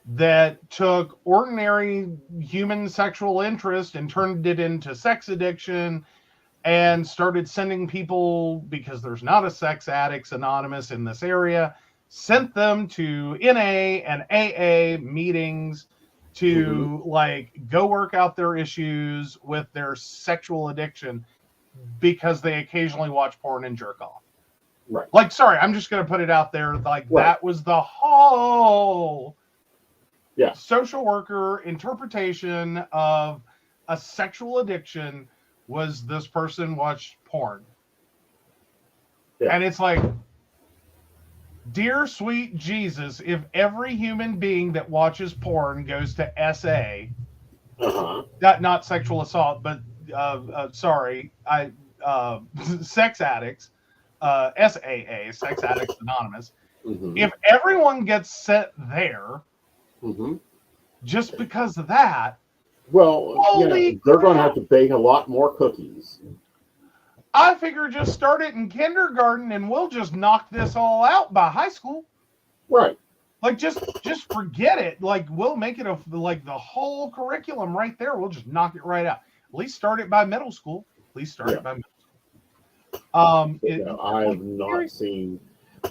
that took ordinary human sexual interest and turned it into sex addiction, and started sending people, because there's not a Sex Addicts Anonymous in this area, sent them to NA and AA meetings to like go work out their issues with their sexual addiction because they occasionally watch porn and jerk off. Right. Like, sorry, I'm just going to put it out there. Like, that was the whole social worker interpretation of a sexual addiction, was this person watched porn. And it's like, dear sweet Jesus, if every human being that watches porn goes to SA, not sexual assault, but sex addicts, SAA, Sex Addicts Anonymous, if everyone gets set there just because of that, well, they're going to have to bake a lot more cookies. I figure just start it in kindergarten and we'll just knock this all out by high school. Right. Like, just forget it. Like, we'll make it like the whole curriculum right there. We'll just knock it right out. At least start it by middle school. At least start it by middle school. I have not seen,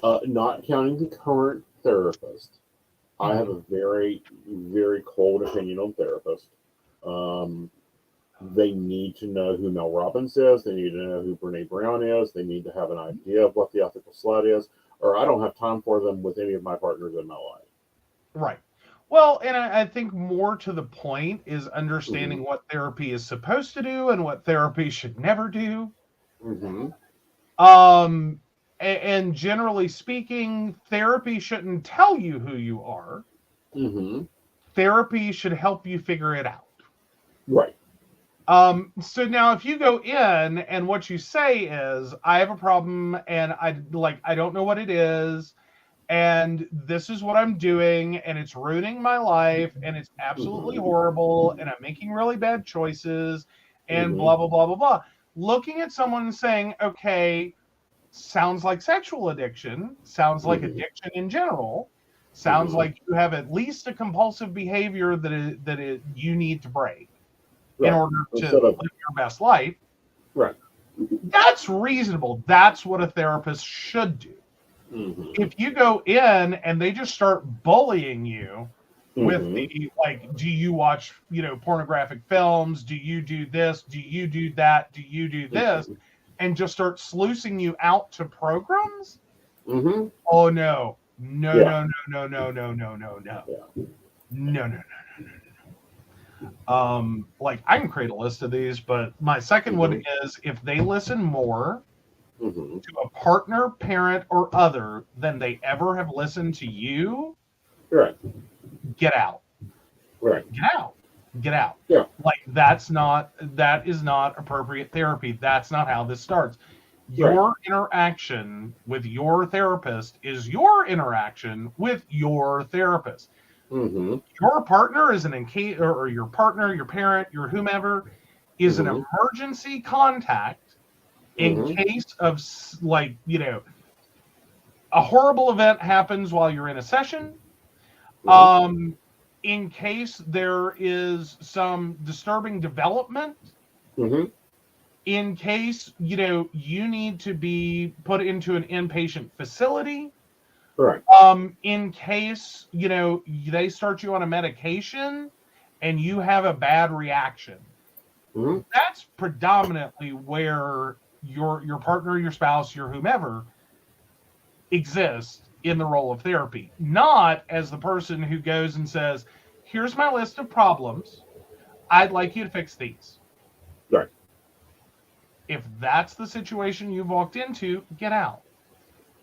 not counting the current therapist, I have a very, very cold opinion on therapists. They need to know who Mel Robbins is. They need to know who Brene Brown is. They need to have an idea of what the ethical slut is, or I don't have time for them with any of my partners in my life. Right. Well, and I think more to the point is understanding what therapy is supposed to do and what therapy should never do. and generally speaking, therapy shouldn't tell you who you are. Mm-hmm. Therapy should help you figure it out. Right. So now if you go in and what you say is, I have a problem and I don't know what it is, and this is what I'm doing, and it's ruining my life, and it's absolutely horrible, and I'm making really bad choices, and blah, blah, blah, blah, blah. Looking at someone and saying, okay, sounds like sexual addiction, sounds like addiction in general, sounds like you have at least a compulsive behavior that you need to break in order to live your best life. Right. That's reasonable. That's what a therapist should do. If you go in and they just start bullying you with the, like, do you watch, pornographic films? Do you do this? Do you do that? Do you do this? And just start sluicing you out to programs? Oh, no. No, no, no, no, no, no, no, no, no. No, no, no. Like, I can create a list of these, but my second one is, if they listen more to a partner, parent, or other than they ever have listened to you, get out. Get out. Get out. Like, that is not appropriate therapy. That's not how this starts. Your interaction with your therapist is your interaction with your therapist. Your partner is or your partner, your parent, your whomever is an emergency contact in case of, like, a horrible event happens while you're in a session. In case there is some disturbing development. In case, you need to be put into an inpatient facility. In case, they start you on a medication and you have a bad reaction. That's predominantly where your partner, your spouse, your whomever exists in the role of therapy. Not as the person who goes and says, here's my list of problems. I'd like you to fix these. If that's the situation you've walked into, get out.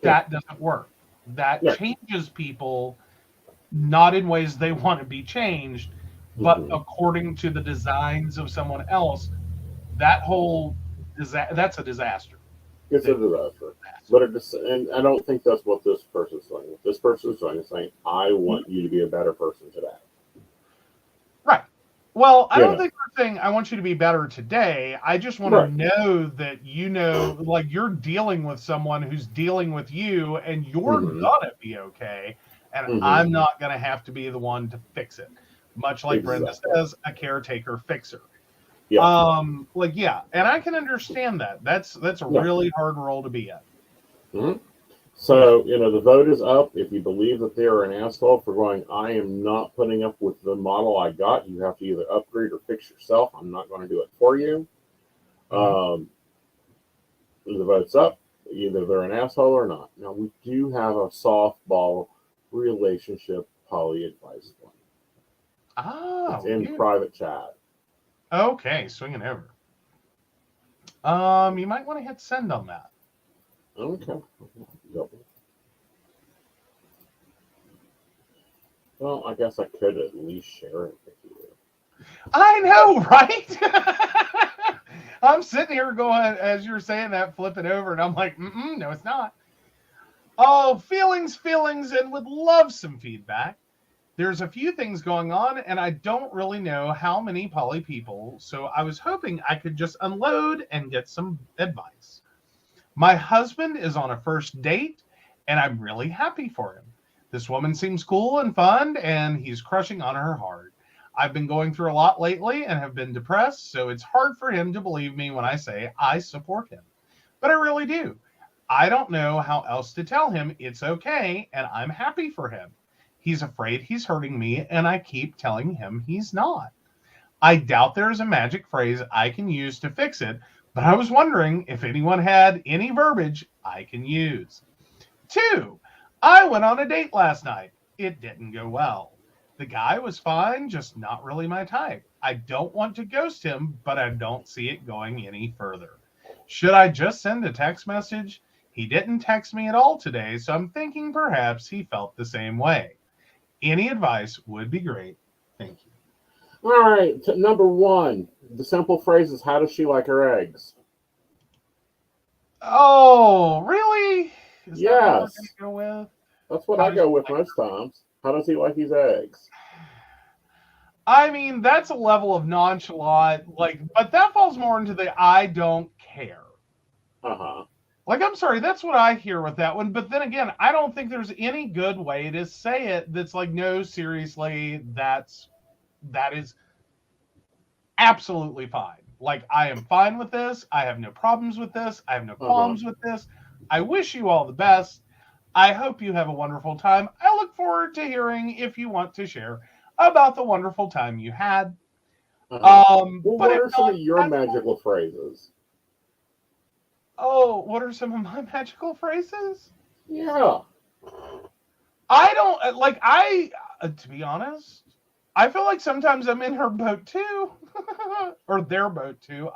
That doesn't work. That changes people, not in ways they want to be changed, but according to the designs of someone else. That's a disaster. It's a disaster. But and I don't think that's what this person's saying. What this person's saying, I want you to be a better person today. Right. Well, I don't think they're saying I want you to be better today. I just want to know that like, you're dealing with someone who's dealing with you, and you're gonna be okay, and I'm not gonna have to be the one to fix it. Much like Brenda says, a caretaker fixer. And I can understand that. That's a really hard role to be in. So, the vote is up. If you believe that they are an asshole for going, I am not putting up with the model I got, you have to either upgrade or fix yourself. I'm not going to do it for you. The vote's up. Either they're an asshole or not. Now, we do have a softball relationship poly advice one. It's in private chat. Okay, swinging over. You might want to hit send on that. Okay. Well, I guess I could at least share it with you. I know, right? I'm sitting here going, as you're saying that, flipping over, and I'm like, no, it's not. Oh, feelings, and would love some feedback. There's a few things going on, and I don't really know how many poly people, so I was hoping I could just unload and get some advice. My husband is on a first date, and I'm really happy for him. This woman seems cool and fun, and he's crushing on her hard. I've been going through a lot lately and have been depressed, so it's hard for him to believe me when I say I support him. But I really do. I don't know how else to tell him it's okay, and I'm happy for him. He's afraid he's hurting me, and I keep telling him he's not. I doubt there's a magic phrase I can use to fix it, but I was wondering if anyone had any verbiage I can use. 2, I went on a date last night. It didn't go well. The guy was fine, just not really my type. I don't want to ghost him, but I don't see it going any further. Should I just send a text message? He didn't text me at all today, so I'm thinking perhaps he felt the same way. Any advice would be great. Thank you. All right, number one, the simple phrase is, how does she like her eggs? Oh, really? Is that what we're going Yes. to go with? That's what I go with most times. How does he like his eggs? I mean, that's a level of nonchalant, but that falls more into the I don't care. Uh-huh. Like, I'm sorry, that's what I hear with that one. But then again, I don't think there's any good way to say it that's like, no, seriously, that is absolutely fine. Like, I am fine with this. I have no problems with this. I have no qualms with this. I wish you all the best. I hope you have a wonderful time. I look forward to hearing if you want to share about the wonderful time you had. Well, But what are some of your magical phrases? Oh, what are some of my magical phrases? Yeah. I don't to be honest, I feel like sometimes I'm in her boat too, or their boat too.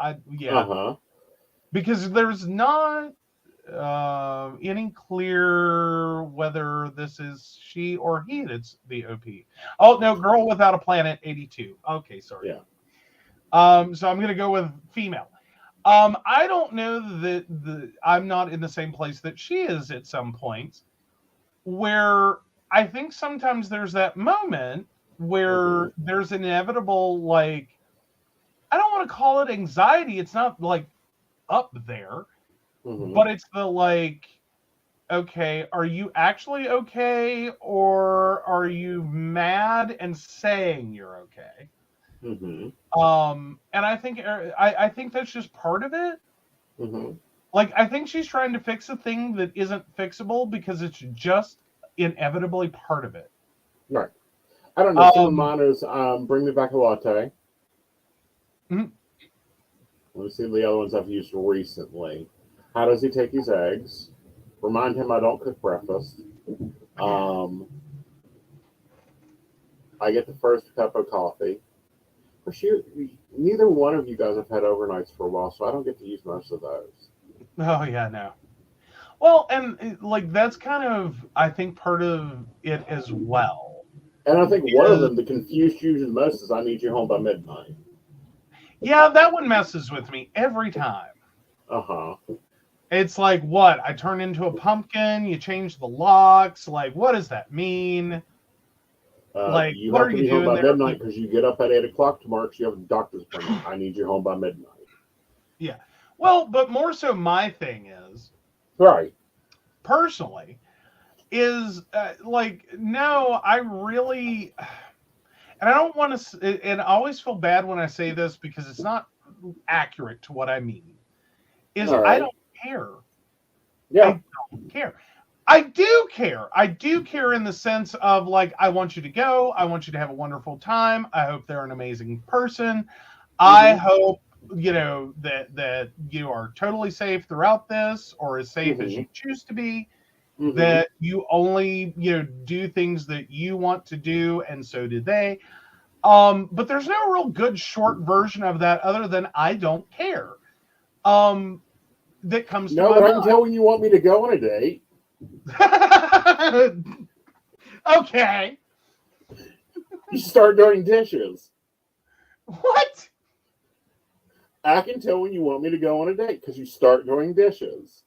Because there's not any clear whether this is she or he that's the OP. Oh no, Girl Without a Planet 82. Okay, sorry. Yeah. So I'm gonna go with female. I don't know that I'm not in the same place that she is at some points, where I think sometimes there's that moment where there's inevitable, like, I don't want to call it anxiety. It's not like up there, but it's the like, okay, are you actually okay, or are you mad and saying you're okay? And I think that's just part of it. Like, I think she's trying to fix a thing that isn't fixable because it's just inevitably part of it. Right. I don't know. Some of mine is bring me back a latte. Let me see the other ones I've used recently. How does he take his eggs? Remind him I don't cook breakfast. I get the first cup of coffee. Neither one of you guys have had overnights for a while, so I don't get to use most of those. Oh, yeah, no. Well, and like that's kind of, I think, part of it as well. And I think one of them, the confused you the most, is I need you home by midnight. Yeah, that one messes with me every time. It's like, what? I turn into a pumpkin, you change the locks, like, what does that mean? Like, you what have are to you be home doing by there? midnight because you get up at 8 o'clock tomorrow because you have a doctor's appointment. I need you home by midnight. Yeah. Well, but more so my thing is, right, personally, is like, no, I really, and I don't want to, and I always feel bad when I say this because it's not accurate to what I mean, is I don't care. Yeah. I don't care. I do care. I do care in the sense of, like, I want you to go. I want you to have a wonderful time. I hope they're an amazing person. I hope, that you are totally safe throughout this, or as safe as you choose to be, that you only, do things that you want to do, and so do they. But there's no real good short version of that other than I don't care. That comes to my but I mind. can tell when you want me to go on a date. Okay. You start doing dishes. What? I can tell when you want me to go on a date because you start doing dishes.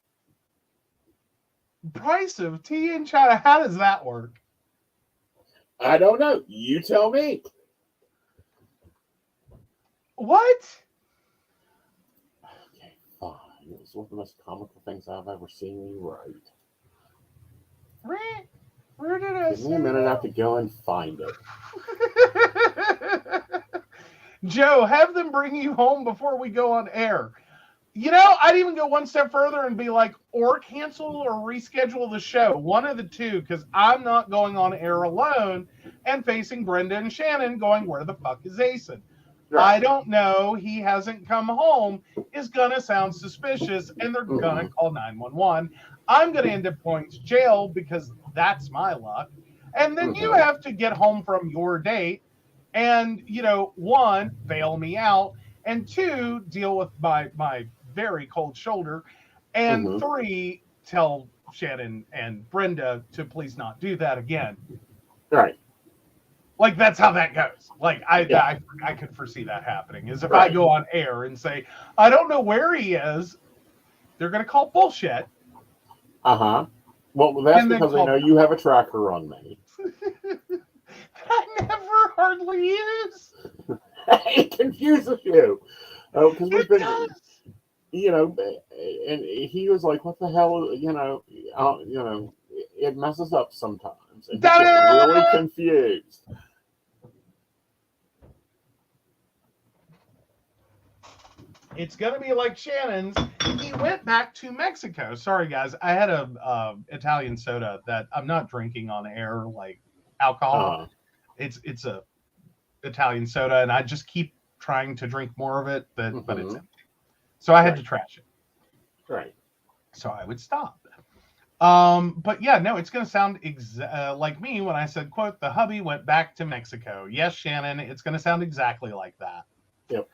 Price of tea in China. How does that work? I don't know. You tell me. What? Okay, fine. It was one of the most comical things I've ever seen you write. Where did I Give me a minute. I have to go and find it. Joe, have them bring you home before we go on air. I'd even go one step further and be like, or cancel or reschedule the show. One of the two, because I'm not going on air alone and facing Brenda and Shannon going, where the fuck is Aeson? Right. I don't know. He hasn't come home is going to sound suspicious, and they're going to call 911. I'm going to end up going to jail because that's my luck. And then you have to get home from your date and, one, bail me out, and two, deal with my very cold shoulder, and three, tell Shannon and Brenda to please not do that again. Right. Like, that's how that goes. Like, I could foresee that happening. Is if I go on air and say, I don't know where he is, they're going to call bullshit. Uh-huh. Well, that's because they know you have a tracker on me. I never hardly use. It confuses you. Oh, because we've been, does. you know, and he was like, "What the hell?" It messes up sometimes, and he gets really confused. It's gonna be like Shannon's. He went back to Mexico. Sorry, guys. I had a Italian soda that I'm not drinking on air, like alcohol. It's a Italian soda, and I just keep trying to drink more of it, but it's empty. So I had to trash it. Right. So I would stop. But yeah, no, it's going to sound like me when I said, quote, the hubby went back to Mexico. Yes, Shannon, it's going to sound exactly like that. Yep.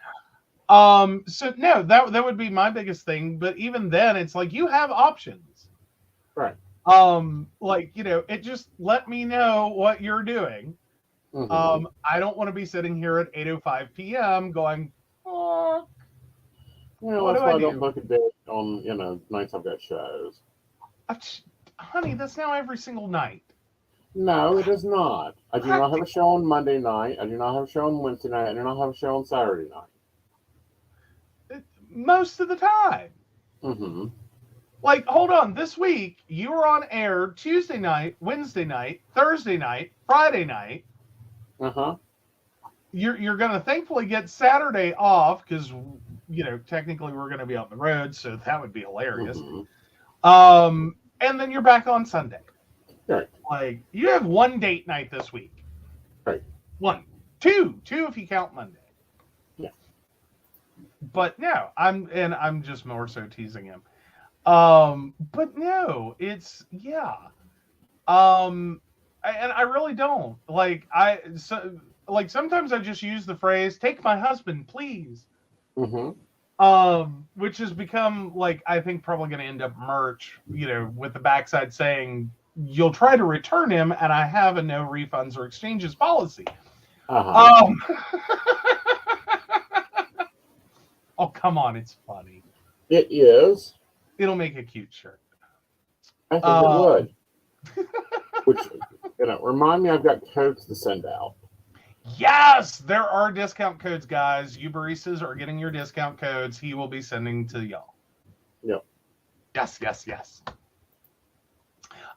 So no, that would be my biggest thing. But even then, it's like you have options. Right. Like, you know, it just let me know what you're doing. Mm-hmm. I don't want to be sitting here at 8:05 p.m. going, oh, well, that's why I don't book a date on, nights I've got shows. Honey, that's now every single night. No, it is not. I do not have a show on Monday night. I do not have a show on Wednesday night. I do not have a show on Saturday night. Most of the time. Mm-hmm. Like, hold on. This week, you were on air Tuesday night, Wednesday night, Thursday night, Friday night. Uh-huh. You're going to thankfully get Saturday off because, technically we're going to be on the road, so that would be hilarious. Mm-hmm. And then you're back on Sunday. Right. Like, you have one date night this week. Right. Two if you count Monday. Yeah. But no, I'm just more so teasing him. But no, it's and I really don't sometimes I just use the phrase "take my husband, please." Mm-hmm. Which has become I think probably going to end up merch, with the backside saying you'll try to return him, and I have a no refunds or exchanges policy. Uh-huh. Oh, come on, it's funny. It is. It'll make a cute shirt. I think it would. Which, remind me, I've got codes to send out. Yes, there are discount codes, guys. You baristas are getting your discount codes. He will be sending to y'all. Yep. Yes.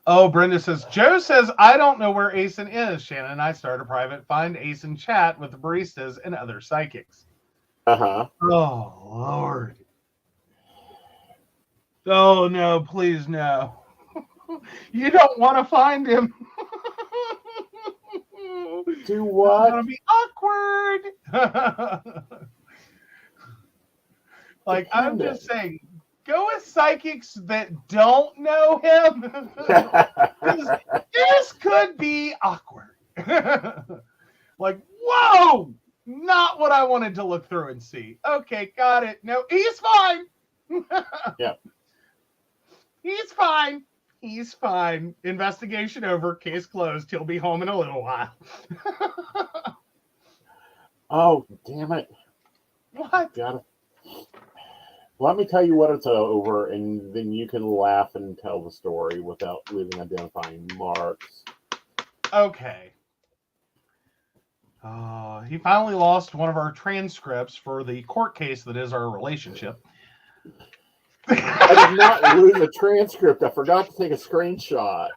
Oh, Brenda says, Joe says, I don't know where Aeson is. Shannon and I start a private Find Aeson chat with the baristas and other psychics. Uh-huh. Oh, Lord. Oh, no, please, no. You don't want to find him. Do what? It's going to be awkward. I'm just saying, go with psychics that don't know him. This could be awkward. Whoa! Not what I wanted to look through and see. Okay, got it. No, he's fine. Yeah. He's fine. Investigation over. Case closed. He'll be home in a little while. Oh, damn it. What? Let me tell you what it's over, and then you can laugh and tell the story without leaving identifying marks. Okay. He finally lost one of our transcripts for the court case that is our relationship. I did not lose a transcript. I forgot to take a screenshot.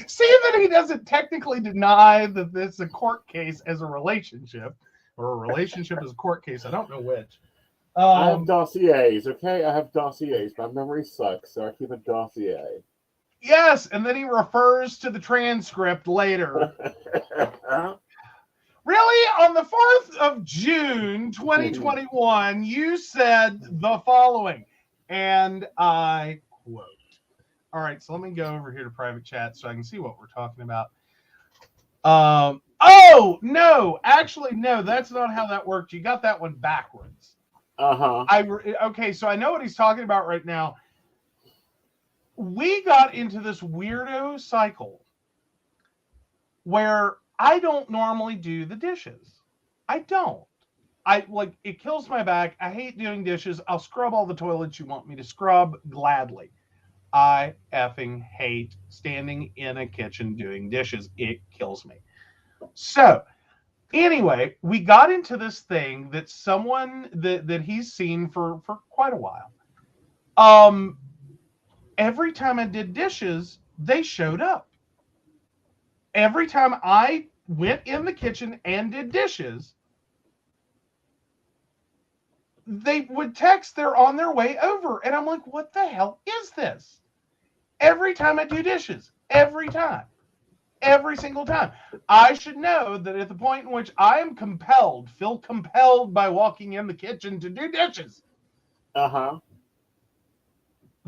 See that he doesn't technically deny that this is a court case as a relationship, or a relationship as a court case. I don't know which. I have dossiers, okay? I have dossiers. My memory sucks, so I keep a dossier. Yes, and then he refers to the transcript later. Really? On the 4th of June, 2021, you said the following, and I quote. All right, so let me go over here to private chat so I can see what we're talking about. Oh, no. Actually, no, that's not how that worked. You got that one backwards. Uh-huh. Okay, so I know what he's talking about right now. we got into this weirdo cycle where I don't normally do the dishes. I don't. It kills my back. I hate doing dishes. I'll scrub all the toilets you want me to scrub gladly. I effing hate standing in a kitchen doing dishes. It kills me. So, anyway, we got into this thing that someone that he's seen for quite a while. Every time I did dishes, they showed up. Every time I went in the kitchen and did dishes, they would text they're on their way over. And I'm like, what the hell is this? Every time I do dishes, every time, every single time. I should know that at the point in which I am feel compelled by walking in the kitchen to do dishes.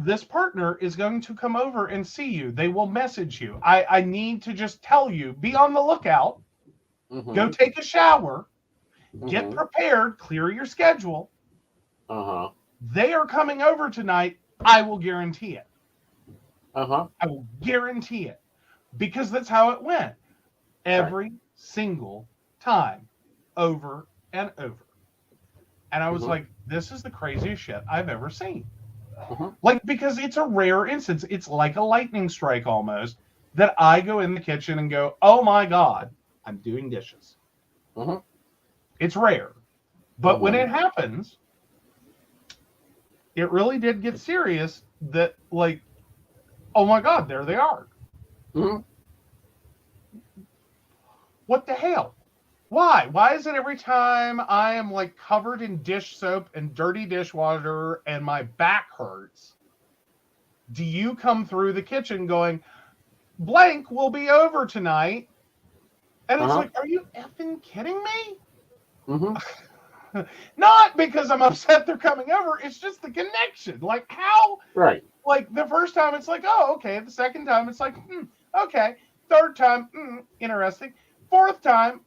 This partner is going to come over and see you. They will message you. I need to just tell you, be on the lookout. Go take a shower. Get prepared. Clear your schedule. They are coming over tonight. I will guarantee it. I will guarantee it. Because that's how it went. Every single time. Over and over. And I was like, this is the craziest shit I've ever seen. Because it's a rare instance. It's like a lightning strike almost that I go in the kitchen and go, oh my God, I'm doing dishes. It's rare. But when it happens, it really did get serious that, oh my God, there they are. What the hell? Why? Why is it every time I am covered in dish soap and dirty dishwater and my back hurts, do you come through the kitchen going, blank will be over tonight? And it's like, are you effing kidding me? Not because I'm upset they're coming over. It's just the connection. How? Right. The first time it's oh, okay. The second time it's okay. Third time, interesting. Fourth time,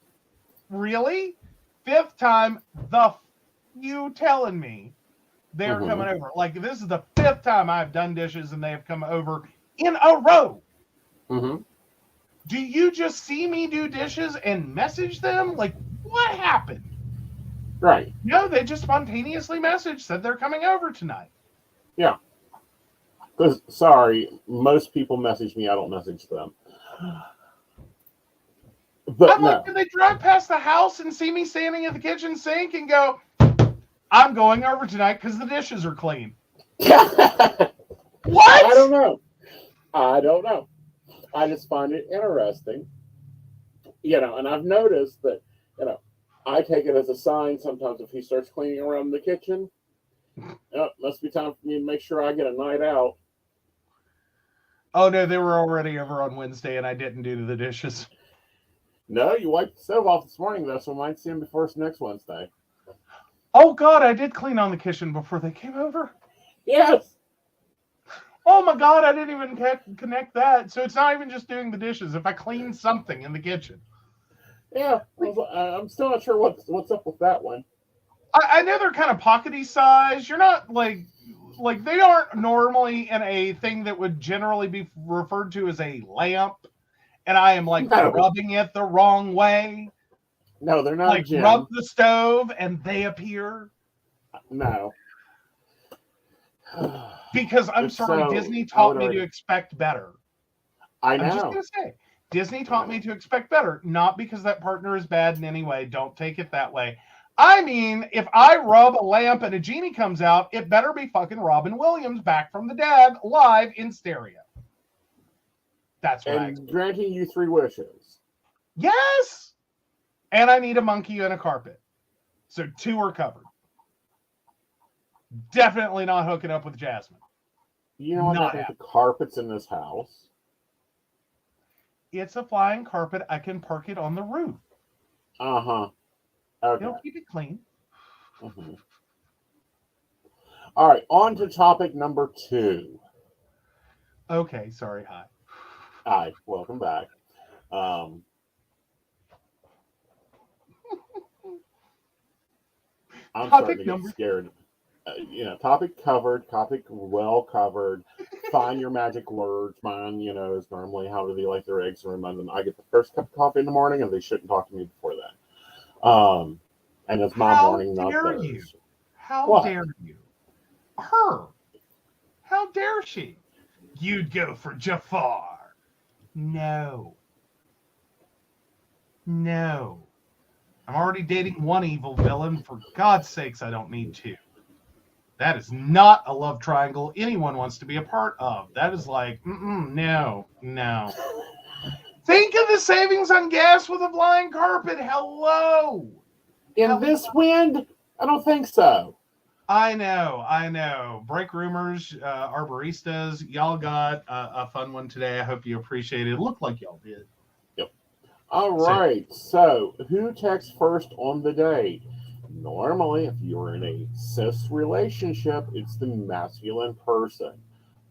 really? Fifth time, you telling me they're coming over. This is the fifth time I've done dishes and they have come over in a row. Do you just see me do dishes and message them? What happened? Right. No, they just spontaneously messaged, said they're coming over tonight. Yeah. Because, sorry, most people message me, I don't message them. But no. Did they drive past the house and see me standing at the kitchen sink and go, I'm going over tonight because the dishes are clean? What? I don't know. I just find it interesting. And I've noticed that, I take it as a sign sometimes if he starts cleaning around the kitchen. Must be time for me to make sure I get a night out. Oh, no, they were already over on Wednesday and I didn't do the dishes. No, you wiped the stove off this morning, though, so I might see him before next Wednesday. Oh, God, I did clean on the kitchen before they came over? Yes. Oh, my God, I didn't even connect that. So it's not even just doing the dishes. If I clean something in the kitchen. Yeah, I'm still not sure what's up with that one. I know they're kind of pockety size. You're not they aren't normally in a thing that would generally be referred to as a lamp. And I am rubbing it the wrong way. No, they're not. Rub the stove and they appear. No. Because I'm sorry, Disney taught me to expect better. I know. I'm just going to say, Disney taught me to expect better. Not because that partner is bad in any way. Don't take it that way. I mean, if I rub a lamp and a genie comes out, it better be fucking Robin Williams back from the dead live in stereo. That's what and granting you 3 wishes. Yes! And I need a monkey and a carpet. So 2 are covered. Definitely not hooking up with Jasmine. You know what? I think the carpet's in this house. It's a flying carpet. I can park it on the roof. Okay. It'll keep it clean. All right, on to topic number 2. Okay, sorry. Hi. Hi, welcome back. I'm starting to get scared. topic covered, topic well covered. Find your magic words. Mine, is normally how do they like their eggs and remind them I get the first cup of coffee in the morning and they shouldn't talk to me before that. And it's my How morning, not dare theirs. you? How What? dare you? Her. How dare she? You'd go for Jafar. No. No. I'm already dating one evil villain. For God's sakes, I don't need two. That is not a love triangle anyone wants to be a part of. That is like, no. Think of the savings on gas with a flying carpet. Hello. In this wind, I don't think so. I know. Break rumors, arboristas. Y'all got a fun one today. I hope you appreciate it. It looked like y'all did. Yep. All right. So, who texts first on the date? Normally, if you're in a cis relationship, it's the masculine person.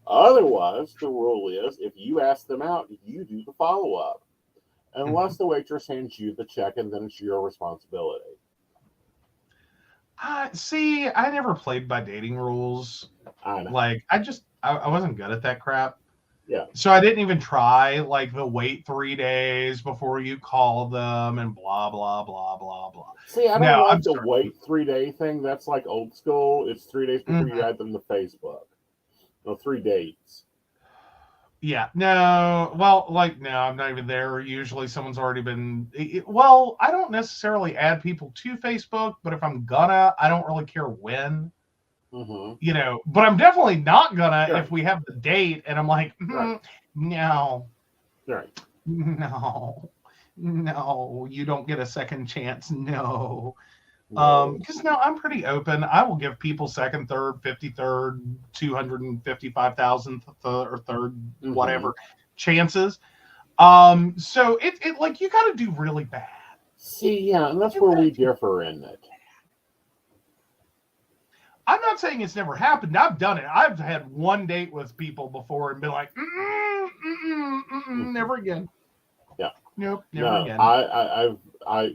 Otherwise, the rule is if you ask them out, you do the follow-up. Unless the waitress hands you the check, and then it's your responsibility. See, I never played by dating rules. I know. Like, I wasn't good at that crap. Yeah. So I didn't even try, like, the wait 3 days before you call them and blah, blah, blah, blah, blah. See, I don't like the wait 3 day thing. That's like old school. It's 3 days before you add them to Facebook. No, 3 dates. Yeah. No. Well, no, I'm not even there. Usually someone's already been. Well, I don't necessarily add people to Facebook, but if I'm gonna, I don't really care when. But I'm definitely not gonna if we have the date and I'm like, no. Right. No, you don't get a second chance. No. Because I'm pretty open. I will give people second, third, 53rd, 255,000th or third, whatever chances. So it like you got to do really bad. See, yeah, and that's where we differ in it. I'm not saying it's never happened. I've done it. I've had one date with people before and been like, never again. Yeah. Nope, never again.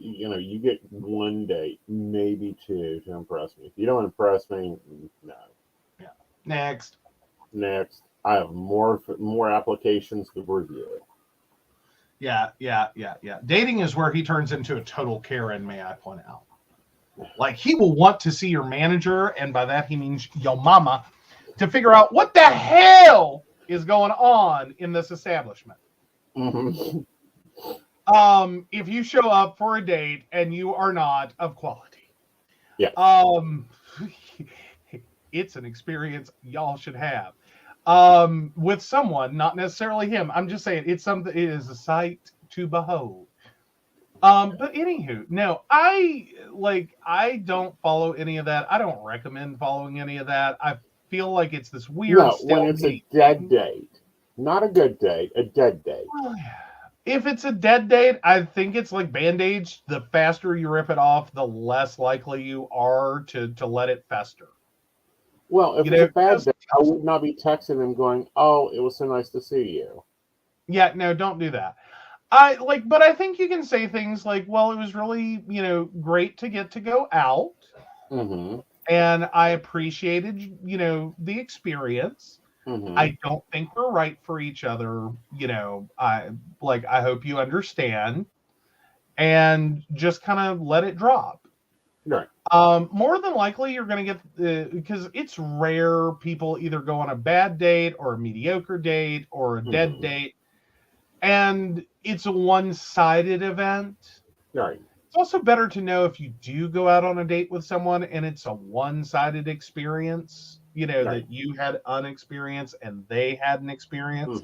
You get one date, maybe two to impress me. If you don't impress me, no. Yeah. Next. I have more applications to review. Yeah. Dating is where he turns into a total Karen, may I point out. Like, he will want to see your manager, and by that he means your mama, to figure out what the hell is going on in this establishment. If you show up for a date and you are not of quality. Yeah. It's an experience y'all should have. With someone, not necessarily him. I'm just saying it is a sight to behold. But anywho, no, I don't follow any of that. I don't recommend following any of that. I feel like it's this weird. No, when it's a dead date, not a good date, a dead date. If it's a dead date, I think it's like Band-Aids. The faster you rip it off, the less likely you are to let it fester. Well, if it's a bad date, I would not be texting them going, "Oh, it was so nice to see you." Yeah, no, don't do that. But I think you can say things like, well, it was really, great to get to go out. And I appreciated, the experience. I don't think we're right for each other. I hope you understand, and just kind of let it drop. Right. More than likely you're going to get, because it's rare people either go on a bad date or a mediocre date or a dead date. And it's a one-sided event. Right. It's also better to know if you do go out on a date with someone and it's a one-sided experience, that you had an experience and they had an experience.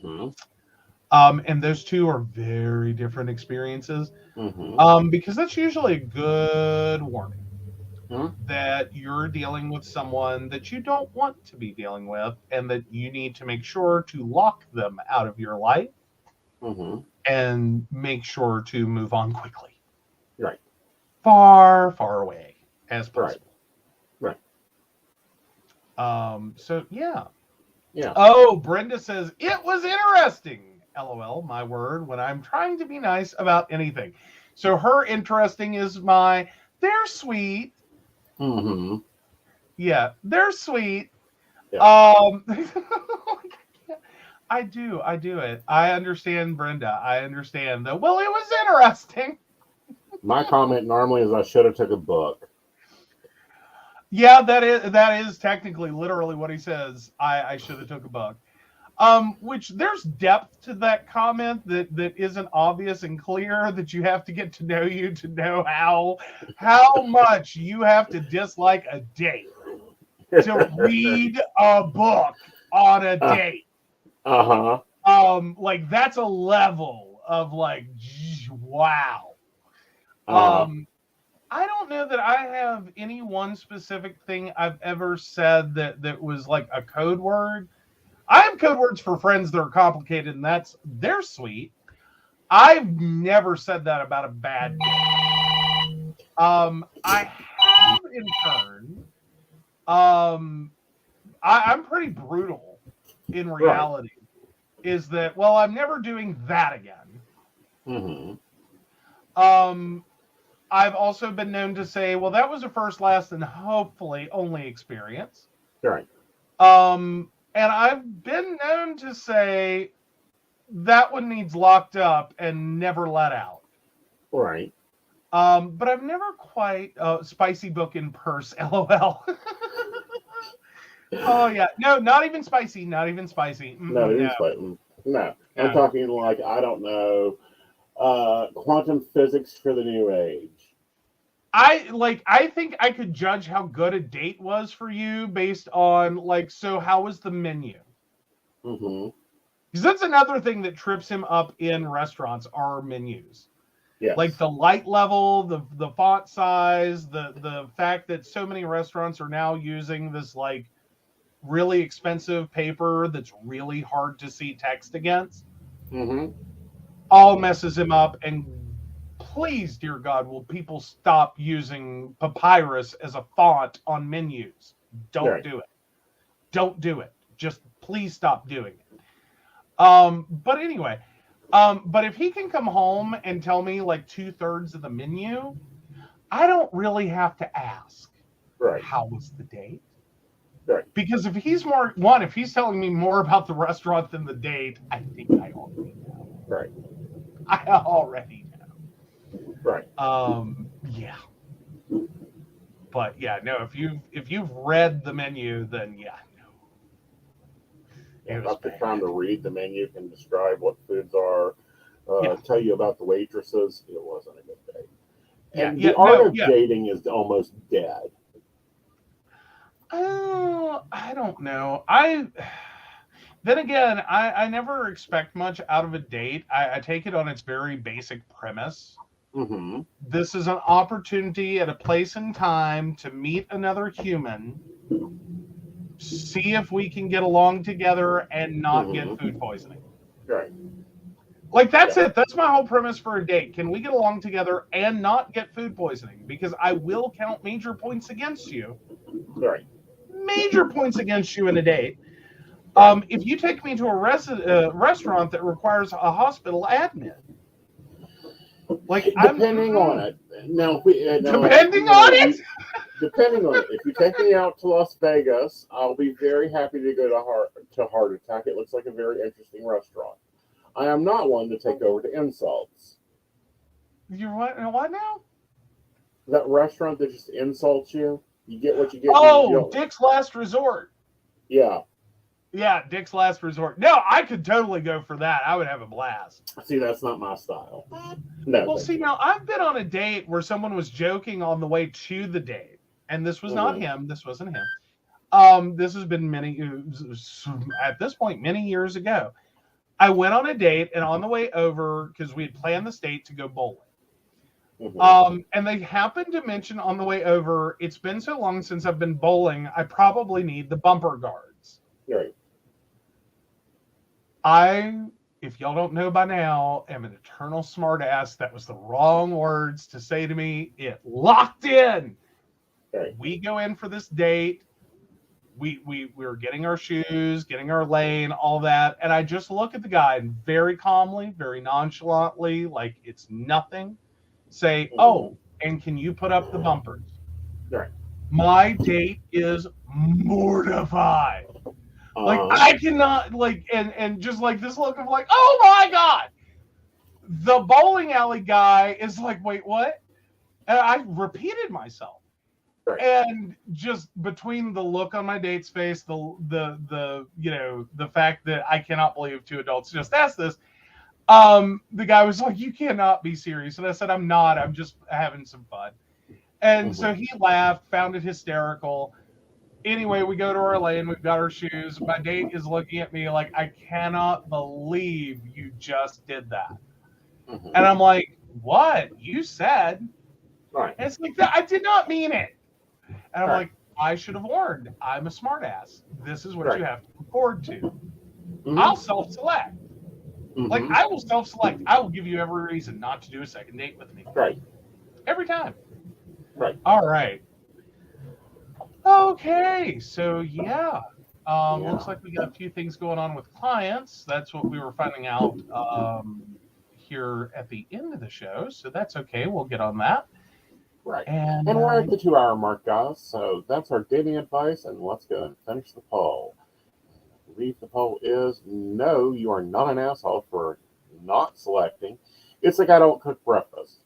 And those two are very different experiences. Because that's usually a good warning that you're dealing with someone that you don't want to be dealing with and that you need to make sure to lock them out of your life. And make sure to move on quickly. Right. Far, far away as possible. Right. So, yeah. Yeah. Oh, Brenda says, it was interesting. LOL, my word, when I'm trying to be nice about anything. So her interesting is they're sweet. Yeah, they're sweet. Yeah. I do it. I understand, Brenda. I understand though. Well, it was interesting. My comment normally is I should have took a book. Yeah, that is technically literally what he says. I should have took a book. Which there's depth to that comment that isn't obvious and clear, that you have to get to know you to know how much you have to dislike a date to read a book on a date. Like that's a level of like, wow. I don't know that I have any one specific thing I've ever said that was like a code word. I have code words for friends that are complicated, and they're sweet. I've never said that about a bad date. I have in turn. I'm pretty brutal in reality. Right. Is that, well, I'm never doing that again. I've also been known to say, well, that was a first, last, and hopefully only experience. Right. And I've been known to say that one needs locked up and never let out. Right. But I've never quite spicy book in purse, LOL. Oh yeah, no, not even spicy. Not even spicy. Not even spicy. No, I'm talking like, I don't know, quantum physics for the new age. I think I could judge how good a date was for you based on like, so how was the menu? Because that's another thing that trips him up in restaurants are menus. Yes. Like the light level, the font size, the fact that so many restaurants are now using this like really expensive paper that's really hard to see text against. All messes him up. And please, dear God, will people stop using papyrus as a font on menus? Don't do it. Don't do it. Just please stop doing it. But anyway, but if he can come home and tell me like 2/3 of the menu, I don't really have to ask. Right. How was the date? Right. Because if he's if he's telling me more about the restaurant than the date, I think I already know. Right. I already know. Right. Yeah. But yeah, no, if you've read the menu, then yeah, no. About the time to read the menu can describe what foods are, tell you about the waitresses. It wasn't a good day. And the art of dating is almost dead. Oh, I don't know. Then again, I never expect much out of a date. I take it on its very basic premise. This is an opportunity at a place and time to meet another human, see if we can get along together and not get food poisoning. Right. Like, that's it. That's my whole premise for a date. Can we get along together and not get food poisoning? Because I will count major points against you. Right. Major points against you in a date. If you take me to a restaurant that requires a hospital admin. Like, depending on it. Now, depending on it? Depending on it. If you take me out to Las Vegas, I'll be very happy to go to Heart Attack. It looks like a very interesting restaurant. I am not one to take over to insults. You're what now? That restaurant that just insults you. You get what you get. Oh, Dick's Last Resort. Yeah. Yeah, Dick's Last Resort. No, I could totally go for that. I would have a blast. See, that's not my style. No. Well, see, now I've been on a date where someone was joking on the way to the date, and this was not him. This wasn't him. This has been at this point, many years ago. I went on a date, and on the way over, because we had planned this date to go bowling. And they happened to mention on the way over, it's been so long since I've been bowling, I probably need the bumper guards. Right. If y'all don't know by now, am an eternal smartass. That was the wrong words to say to me. It locked in. Right. We go in for this date. We're getting our shoes, getting our lane, all that. And I just look at the guy and very calmly, very nonchalantly, like it's nothing, say, oh, and can you put up the bumpers? Right. My date is mortified. Like, I cannot, like, and just like this look of like, oh my God. The bowling alley guy is like, wait, what? And I repeated myself. Right. And just between the look on my date's face, the you know, the fact that I cannot believe two adults just asked this, the guy was like, you cannot be serious. And I said, I'm not. I'm just having some fun. And so he laughed, found it hysterical. Anyway, we go to our lane. We've got our shoes. My date is looking at me like, I cannot believe you just did that. And I'm like, what? You said. Right. And it's like, I did not mean it. And I'm like, I should have warned. I'm a smartass. This is what you have to look forward to. I'll self-select. Like, I will self-select. I will give you every reason not to do a second date with me. Right. Every time. Right. All right. Okay. So, yeah. Looks like we got a few things going on with clients. That's what we were finding out here at the end of the show. So that's okay. We'll get on that. Right. And we're at the 2-hour mark, guys. So that's our dating advice. And let's go and finish the poll. I believe the poll is no, you are not an asshole for not selecting. It's like I don't cook breakfast.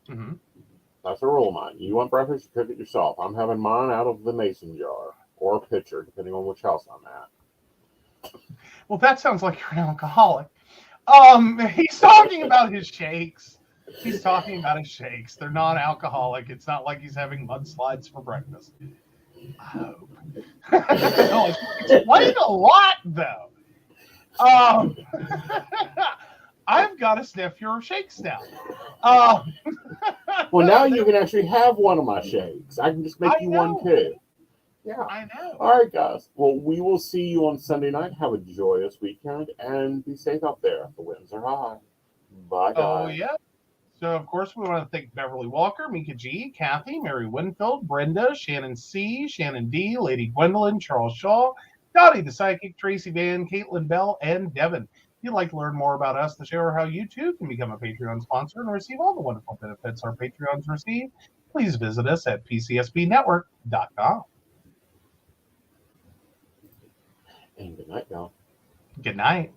That's a rule of mine. You want breakfast, you cook it yourself. I'm having mine out of the mason jar or pitcher, depending on which house I'm at. Well, that sounds like you're an alcoholic. He's talking about his shakes. He's talking about his shakes. They're non-alcoholic. It's not like he's having mudslides for breakfast. I hope. No, explain a lot, though. I've got to sniff your shakes now. Well, now you can actually have one of my shakes. I can just make you one too. Yeah. I know. All right, guys. Well, we will see you on Sunday night. Have a joyous weekend and be safe out there. The winds are high. Bye, guys. Oh, yeah. So, of course, we want to thank Beverly Walker, Mika G, Kathy, Mary Winfield, Brenda, Shannon C, Shannon D, Lady Gwendolyn, Charles Shaw, Dottie the Psychic, Tracy Van, Caitlin Bell, and Devin. If you'd like to learn more about us, the show, or how you too can become a Patreon sponsor and receive all the wonderful benefits our Patreons receive, please visit us at pcsbnetwork.com. And good night, y'all. Good night.